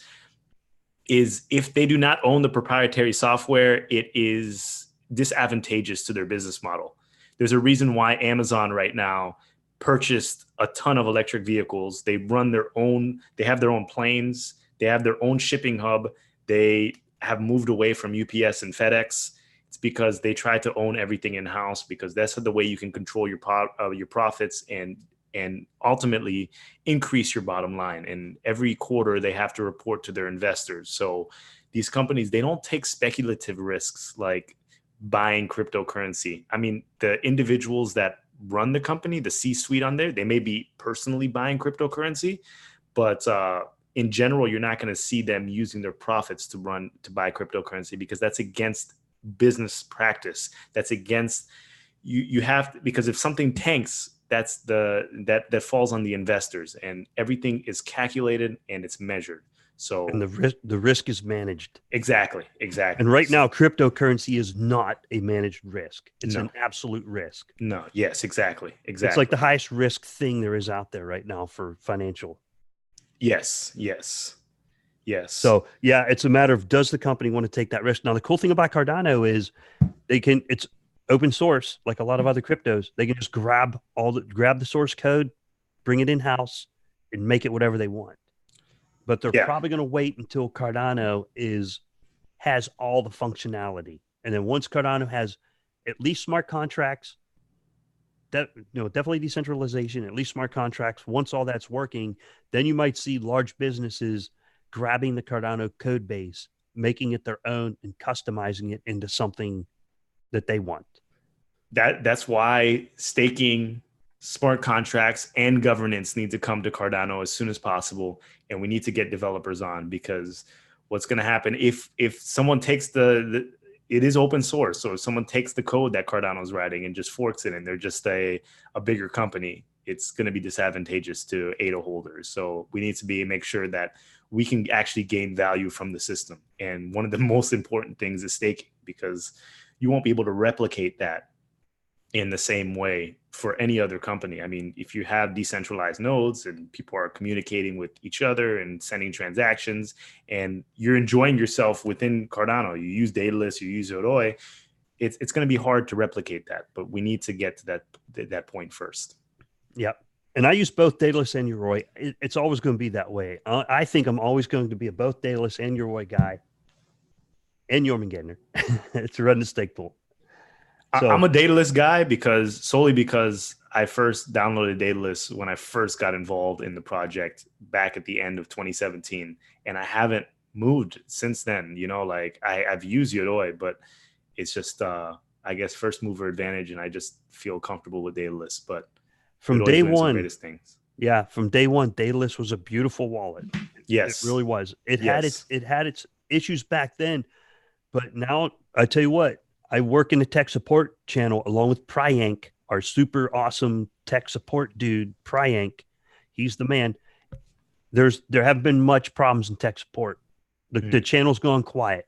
is if they do not own the proprietary software, it is disadvantageous to their business model. There's a reason why Amazon right now purchased a ton of electric vehicles. They run their own, they have their own planes, they have their own shipping hub. They have moved away from UPS and FedEx. It's because they try to own everything in-house, because that's the way you can control your profits and ultimately increase your bottom line. And every quarter they have to report to their investors. So these companies, they don't take speculative risks like buying cryptocurrency. I mean, the individuals that run the company, the C-suite on there, they may be personally buying cryptocurrency, but in general, you're not going to see them using their profits to buy cryptocurrency, because that's against business practice. That's against you have to, because if something tanks, that's that falls on the investors, and everything is calculated and it's measured. So and the risk is managed. Exactly. And right now, cryptocurrency is not a managed risk. It's an absolute risk. No. Yes, exactly. It's like the highest risk thing there is out there right now for financial. Yes. So yeah, it's a matter of, does the company want to take that risk? Now, the cool thing about Cardano is it's open source, like a lot of other cryptos. They can just grab the source code, bring it in-house, and make it whatever they want. But they're probably going to wait until Cardano has all the functionality. And then once Cardano has at least smart contracts, definitely decentralization, at least smart contracts, once all that's working, then you might see large businesses grabbing the Cardano code base, making it their own and customizing it into something that they want. That's why staking, smart contracts, and governance need to come to Cardano as soon as possible. And we need to get developers on, because what's going to happen if someone takes it is open source. So if someone takes the code that Cardano is writing and just forks it, and they're just a bigger company, it's going to be disadvantageous to ADA holders. So we need to make sure that we can actually gain value from the system. And one of the most important things is staking, because you won't be able to replicate that in the same way for any other company. I mean, if you have decentralized nodes and people are communicating with each other and sending transactions and you're enjoying yourself within Cardano, you use Daedalus, you use Yoroi, it's going to be hard to replicate that, but we need to get to that point first. Yep. And I use both Daedalus and Yoroi. It's always going to be that way. I think I'm always going to be a both Daedalus and Yoroi guy and Jormungandr to run the stake pool. So, I'm a Daedalus guy solely because I first downloaded Daedalus when I first got involved in the project back at the end of 2017. And I haven't moved since then. You know, like I've used Yoroi, but it's just, I guess, first mover advantage. And I just feel comfortable with Daedalus. But from Yoroi's day doing some one, greatest things. Yeah, from day one, Daedalus was a beautiful wallet. Yes, it really was. It had its issues back then, but now I tell you what, I work in the tech support channel along with Pryank, our super awesome tech support dude. Pryank, he's the man. There haven't been much problems in tech support. The channel's gone quiet.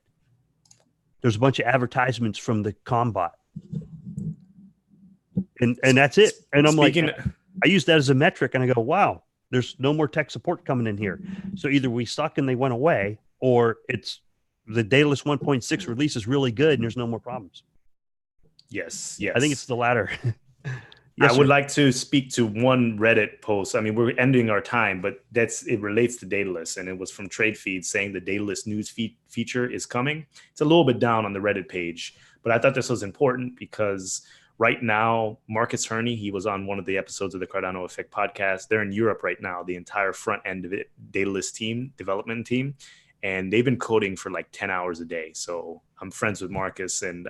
There's a bunch of advertisements from the Combot, and that's it. And I'm like, I use that as a metric, and I go, wow, there's no more tech support coming in here. So either we suck and they went away, or it's the Daedalus 1.6 release is really good and there's no more problems. Yes. I think it's the latter. Yes, I would like to speak to one Reddit post. I mean, we're ending our time, but it relates to Daedalus, and it was from Trade Feed saying the Daedalus news feature is coming. It's a little bit down on the Reddit page, but I thought this was important because right now, Marcus Herney, he was on one of the episodes of the Cardano Effect podcast. They're in Europe right now, the entire front end of it, Daedalus development team. And they've been coding for like 10 hours a day. So I'm friends with Marcus, and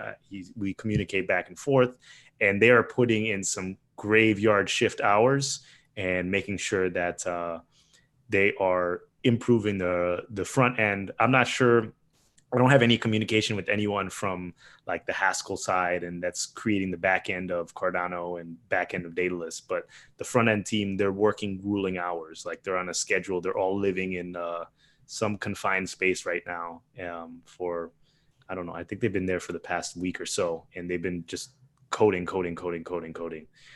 we communicate back and forth. And they are putting in some graveyard shift hours and making sure that they are improving the front end. I'm not sure. I don't have any communication with anyone from like the Haskell side, and that's creating the back end of Cardano and back end of Daedalus. But the front end team, they're working grueling hours. Like they're on a schedule. They're all living in some confined space right now for, I don't know, I think they've been there for the past week or so, and they've been just coding.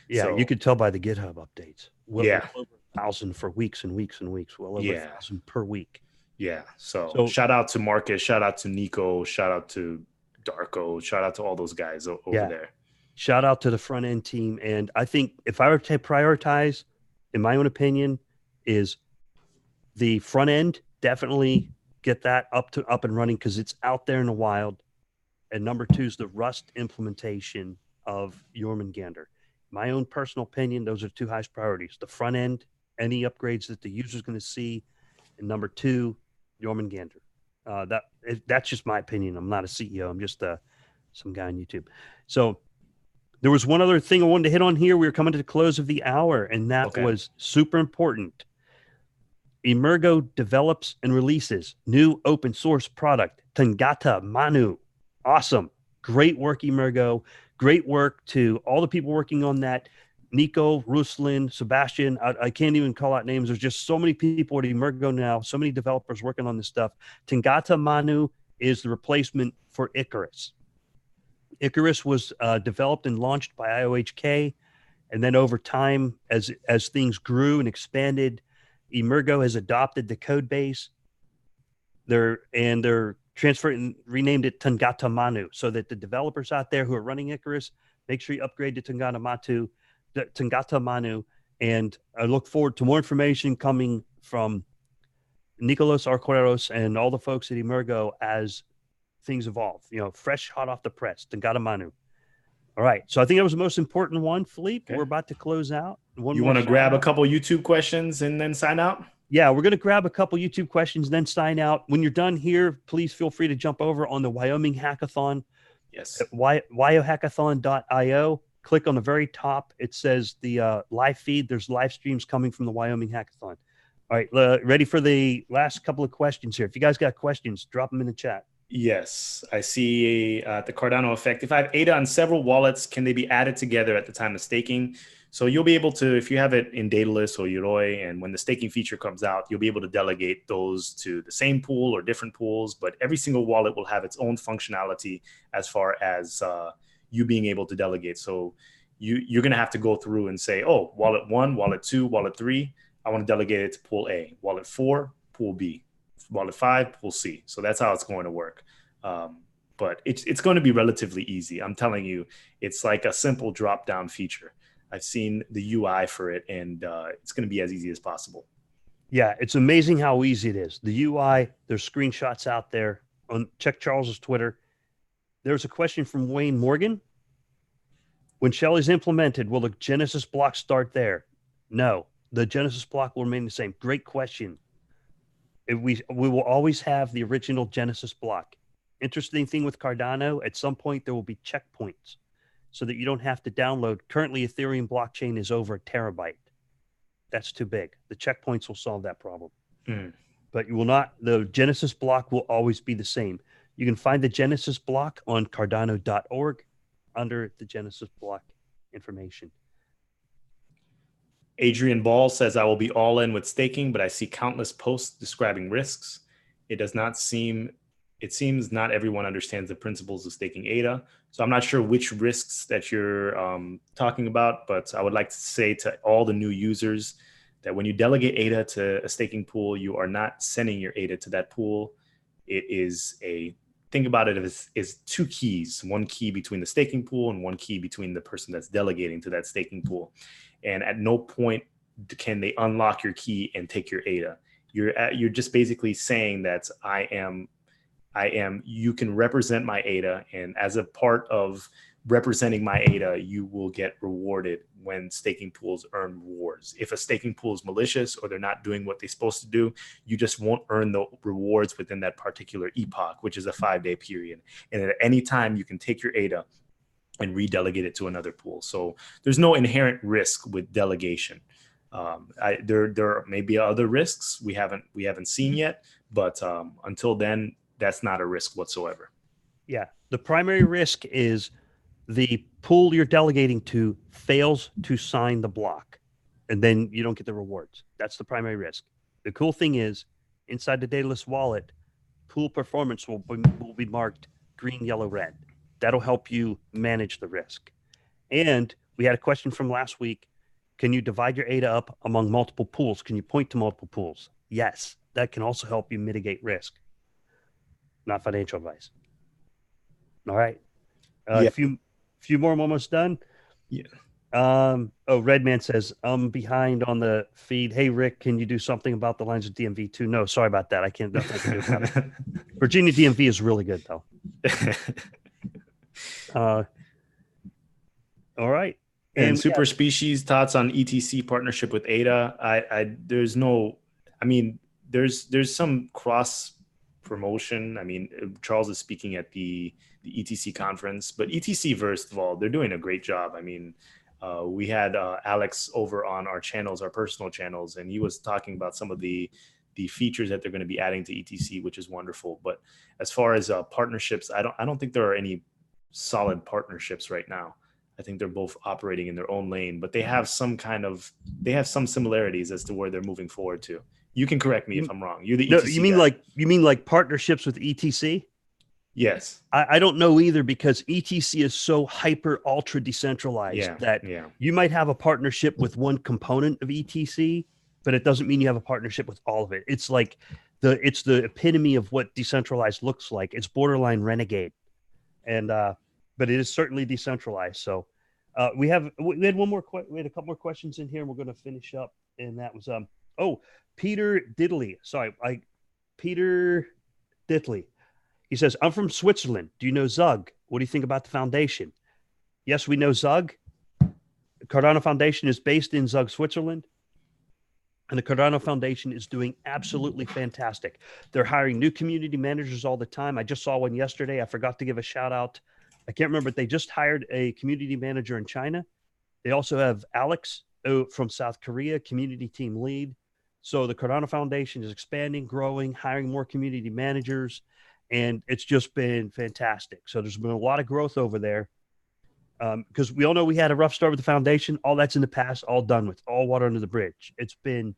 Yeah, so, you could tell by the GitHub updates. Well over 1,000 for weeks and weeks and weeks. Well over 1,000 per week. Yeah. So shout out to Marcus, shout out to Nico, shout out to Darko, shout out to all those guys over there. Shout out to the front end team. And I think if I were to prioritize, in my own opinion, is the front end. Definitely get that up and running because it's out there in the wild. And number two is the Rust implementation of Jormungandr. My own personal opinion, those are two highest priorities. The front end, any upgrades that the user is going to see. And number two, Jormungandr. That's just my opinion. I'm not a CEO. I'm just some guy on YouTube. So there was one other thing I wanted to hit on here. We were coming to the close of the hour, and that was super important. Emergo develops and releases new open source product, Tangata Manu. Awesome. Great work, Emergo. Great work to all the people working on that. Nico, Ruslan, Sebastian. I can't even call out names. There's just so many people at Emergo now, so many developers working on this stuff. Tangata Manu is the replacement for Icarus. Icarus was developed and launched by IOHK. And then over time, as things grew and expanded, Emergo has adopted the code base. They're transferred and renamed it Tangata Manu, so that the developers out there who are running Icarus, make sure you upgrade to Tangata Manu. And I look forward to more information coming from Nicolas Arqueros and all the folks at Emergo as things evolve. Fresh, hot off the press, Tangata Manu. All right. So I think that was the most important one, Philippe. Okay. We're about to close out. You want to grab a couple YouTube questions and then sign out? Yeah, we're going to grab a couple YouTube questions and then sign out. When you're done here, please feel free to jump over on the Wyoming hackathon. Yes. wyohackathon.io. Click on the very top. It says the live feed. There's live streams coming from the Wyoming hackathon. All right. Ready for the last couple of questions here. If you guys got questions, drop them in the chat. Yes, I see the Cardano effect. If I have ADA on several wallets, can they be added together at the time of staking? So you'll be able to, if you have it in Daedalus or Yoroi, and when the staking feature comes out, you'll be able to delegate those to the same pool or different pools, but every single wallet will have its own functionality as far as you being able to delegate. So you're going to have to go through and say, oh, wallet 1, wallet 2, wallet 3, I want to delegate it to pool A. Wallet 4, pool B. Wallet 5, pool C. So that's how it's going to work. But it's going to be relatively easy. I'm telling you, it's like a simple drop down feature. I've seen the UI for it, and it's going to be as easy as possible. Yeah, it's amazing how easy it is. The UI, there's screenshots out there. Check Charles's Twitter. There's a question from Wayne Morgan. When Shell is implemented, will the Genesis block start there? No, the Genesis block will remain the same. Great question. We will always have the original Genesis block. Interesting thing with Cardano, at some point there will be checkpoints so that you don't have to download. Currently, Ethereum blockchain is over a terabyte. That's too big. The checkpoints will solve that problem. But you will not, the Genesis block will always be the same. You can find the Genesis block on cardano.org under the Genesis block information. Adrian Ball says, I will be all in with staking, but I see countless posts describing risks. It seems not everyone understands the principles of staking ADA. So I'm not sure which risks that you're talking about, but I would like to say to all the new users that when you delegate ADA to a staking pool, you are not sending your ADA to that pool. It is think about it as two keys, one key between the staking pool and one key between the person that's delegating to that staking pool. And at no point can they unlock your key and take your ADA. You're just basically saying that you can represent my ADA, and as a part of representing my ADA, you will get rewarded when staking pools earn rewards. If a staking pool is malicious or they're not doing what they're supposed to do, you just won't earn the rewards within that particular epoch, which is a 5-day period. And at any time, you can take your ADA and redelegate it to another pool. So there's no inherent risk with delegation. There may be other risks we haven't seen yet, but until then, that's not a risk whatsoever. Yeah. The primary risk is the pool you're delegating to fails to sign the block, and then you don't get the rewards. That's the primary risk. The cool thing is, inside the Daedalus wallet, pool performance will be marked green, yellow, red. That'll help you manage the risk. And we had a question from last week. Can you divide your ADA up among multiple pools? Can you point to multiple pools? Yes. That can also help you mitigate risk. Not financial advice. All right. A few more moments done. Yeah. Redman says, I'm behind on the feed. Hey, Rick, can you do something about the lines of DMV2? No, sorry about that. I can't. Nothing I can do about it. Virginia DMV is really good, though. All right. And Super Species thoughts on ETC partnership with ADA. There's some cross promotion. I mean, Charles is speaking at the ETC conference, but ETC, first of all, they're doing a great job. I mean, we had Alex over on our channels, our personal channels, and he was talking about some of the features that they're going to be adding to ETC, which is wonderful. But as far as partnerships, I don't think there are any solid partnerships right now. I think they're both operating in their own lane, but they have some similarities as to where they're moving forward to. You can correct me if I'm wrong. You're the ETC guy. You mean like partnerships with ETC? Yes. I don't know either, because ETC is so hyper ultra decentralized that you might have a partnership with one component of ETC, but it doesn't mean you have a partnership with all of it. It's like it's the epitome of what decentralized looks like. It's borderline renegade, and but it is certainly decentralized. So we had a couple more questions in here, and we're going to finish up. And that was Peter Diddley. Peter Diddley. He says, I'm from Switzerland. Do you know Zug? What do you think about the foundation? Yes, we know Zug. The Cardano Foundation is based in Zug, Switzerland. And the Cardano Foundation is doing absolutely fantastic. They're hiring new community managers all the time. I just saw one yesterday. I forgot to give a shout out. I can't remember, but they just hired a community manager in China. They also have Alex from South Korea, community team lead. So the Cardano Foundation is expanding, growing, hiring more community managers, and it's just been fantastic. So there's been a lot of growth over there, because we all know we had a rough start with the foundation. All that's in the past, all done with, all water under the bridge. It's been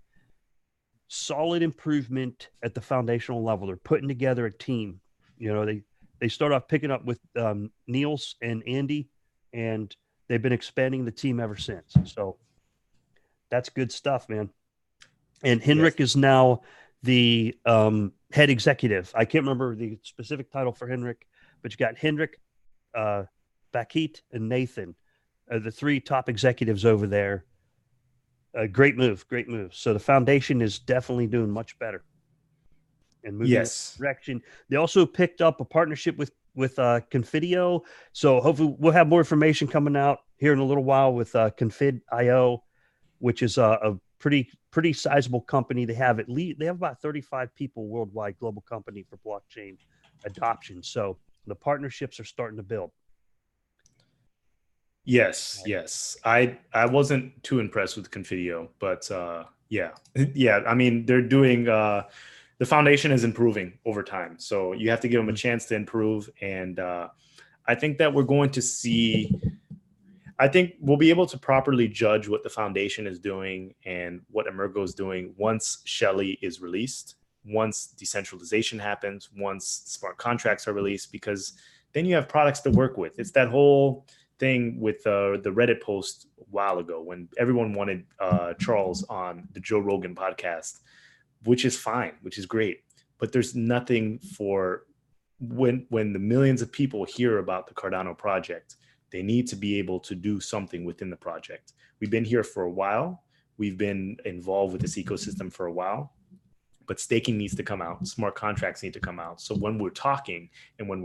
solid improvement at the foundational level. They're putting together a team. You know, they start off picking up with Niels and Andy, and they've been expanding the team ever since. So that's good stuff, man. And Henrik is now the head executive. I can't remember the specific title for Henrik, but you got Henrik, Bakit, and Nathan, the three top executives over there. Great move, great move. So the foundation is definitely doing much better and moving in that direction. They also picked up a partnership with Confidio. So hopefully we'll have more information coming out here in a little while with Confid.io, which is a pretty sizable company. They have about 35 people worldwide, global company for blockchain adoption. So the partnerships are starting to build. Yes. I wasn't too impressed with Confidio, but yeah. I mean, they're doing the foundation is improving over time, so you have to give them a chance to improve. And I think that we're going to see. I think we'll be able to properly judge what the foundation is doing and what Emergo is doing once Shelley is released, once decentralization happens, once smart contracts are released, because then you have products to work with. It's that whole thing with the Reddit post a while ago when everyone wanted Charles on the Joe Rogan podcast, which is fine, which is great. But there's nothing for when the millions of people hear about the Cardano project, they need to be able to do something within the project. We've been here for a while. We've been involved with this ecosystem for a while. But staking needs to come out. Smart contracts need to come out. So when we're talking and when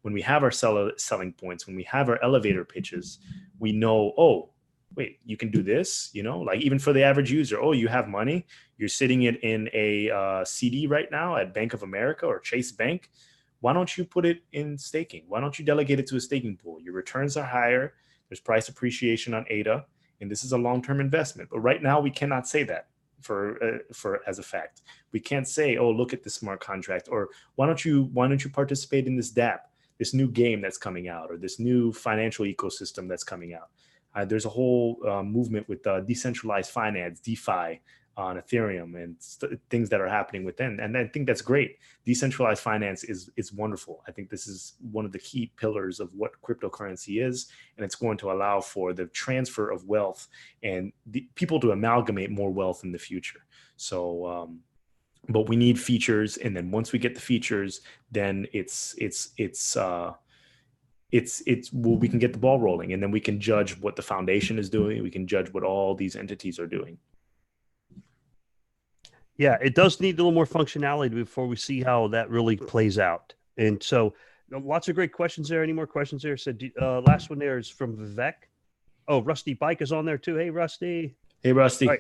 we have our selling points, when we have our elevator pitches, we know, oh, wait, you can do this, like even for the average user. Oh, you have money. You're sitting it in a CD right now at Bank of America or Chase Bank. Why don't you put it in staking? Why don't you delegate it to a staking pool? Your returns are higher. There's price appreciation on ADA, and this is a long-term investment. But right now we cannot say that for as a fact. We can't say, oh, look at this smart contract, or why don't you participate in this DApp, this new game that's coming out, or this new financial ecosystem that's coming out. There's a whole movement with decentralized finance, DeFi, on Ethereum and things that are happening within. And I think that's great. Decentralized finance is wonderful. I think this is one of the key pillars of what cryptocurrency is. And it's going to allow for the transfer of wealth and the people to amalgamate more wealth in the future. So, but we need features. And then once we get the features, then we can get the ball rolling, and then we can judge what the foundation is doing. We can judge what all these entities are doing. Yeah, it does need a little more functionality before we see how that really plays out. And so lots of great questions there. Any more questions there? So last one there is from Vivek. Oh, Rusty Bike is on there too. Hey, Rusty. Hey, Rusty. All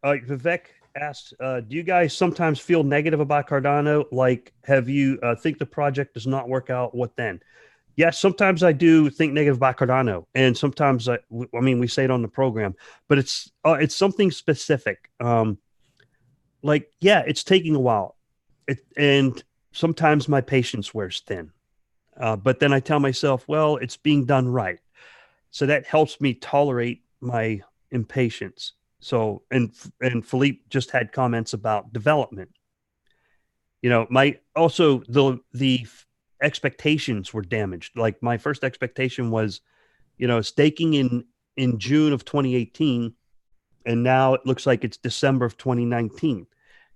right. Vivek asked, do you guys sometimes feel negative about Cardano? Like, have you think the project does not work out? What then? Yes, sometimes I do think negative about Cardano, and sometimes we say it on the program, but it's something specific. It's taking a while, and sometimes my patience wears thin. But then I tell myself, well, it's being done right, so that helps me tolerate my impatience. So, and Philippe just had comments about development. The expectations were damaged. Like my first expectation was, staking in June of 2018, and now it looks like it's December of 2019.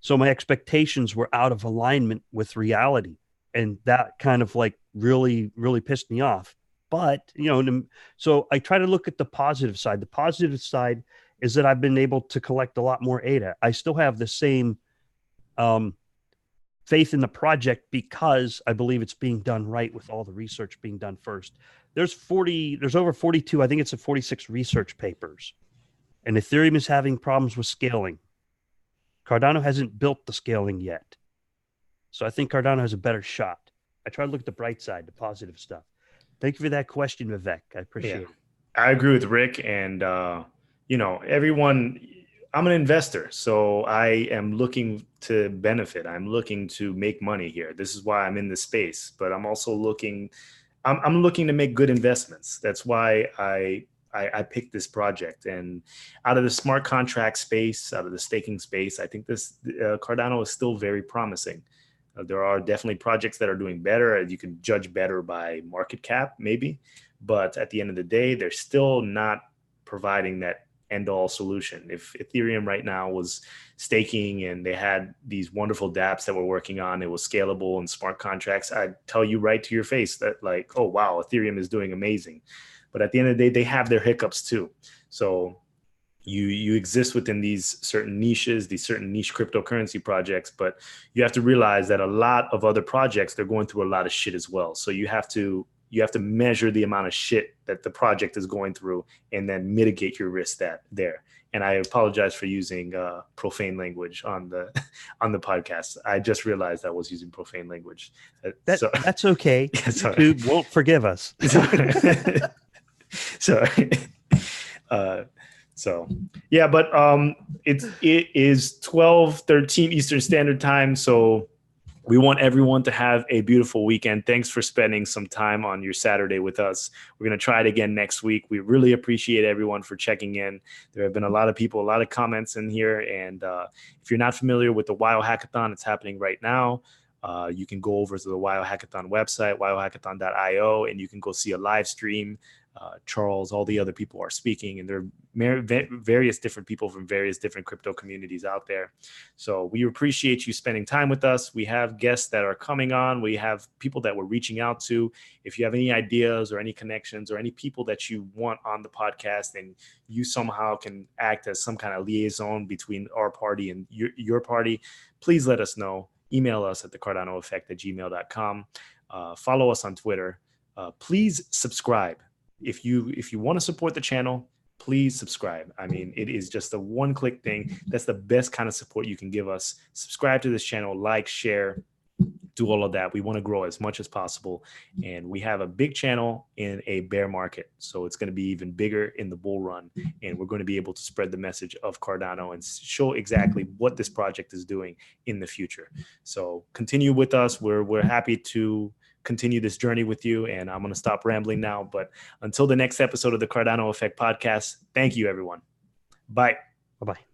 So my expectations were out of alignment with reality, and that kind of like really, really pissed me off. But so I try to look at the positive side. The positive side is that I've been able to collect a lot more ADA. I still have the same faith in the project because I believe it's being done right with all the research being done first. There's over 42, I think it's 46 research papers, and Ethereum is having problems with scaling. Cardano hasn't built the scaling yet. So I think Cardano has a better shot. I try to look at the bright side, the positive stuff. Thank you for that question, Vivek. I appreciate it. I agree with Rick, and everyone, I'm an investor, so I am looking to benefit. I'm looking to make money here. This is why I'm in this space, but I'm also looking to make good investments. That's why I picked this project. And out of the smart contract space, out of the staking space, I think this Cardano is still very promising. There are definitely projects that are doing better. You can judge better by market cap, maybe. But at the end of the day, they're still not providing that end-all solution. If Ethereum right now was staking and they had these wonderful dApps that we're working on, it was scalable and smart contracts, I'd tell you right to your face that like, oh, wow, Ethereum is doing amazing. But at the end of the day, they have their hiccups too. So you exist within these certain niches, these certain niche cryptocurrency projects, but you have to realize that a lot of other projects, they're going through a lot of shit as well. So you have to measure the amount of shit that the project is going through and then mitigate your risk there. And I apologize for using profane language on the podcast. I just realized I was using profane language. That's okay. YouTube won't forgive us. So yeah, but it is 12:13 Eastern Standard Time. So we want everyone to have a beautiful weekend. Thanks for spending some time on your Saturday with us. We're going to try it again next week. We really appreciate everyone for checking in. There have been a lot of people, a lot of comments in here. And if you're not familiar with the WIO Hackathon, it's happening right now. You can go over to the WIO Hackathon website, wiohackathon.io, and you can go see a live stream. Charles, all the other people are speaking, and there are various different people from various different crypto communities out there. So we appreciate you spending time with us. We have guests that are coming on. We have people that we're reaching out to. If you have any ideas or any connections or any people that you want on the podcast and you somehow can act as some kind of liaison between our party and your party, please let us know. Email us at thecardanoeffect@gmail.com. Follow us on Twitter. Please subscribe. If you want to support the channel, please subscribe. I mean, it is just a one-click thing. That's the best kind of support you can give us. Subscribe to this channel, like, share, do all of that. We want to grow as much as possible. And we have a big channel in a bear market. So it's going to be even bigger in the bull run. And we're going to be able to spread the message of Cardano and show exactly what this project is doing in the future. So continue with us. We're happy to continue this journey with you. And I'm going to stop rambling now. But until the next episode of the Cardano Effect podcast, thank you, everyone. Bye. Bye-bye.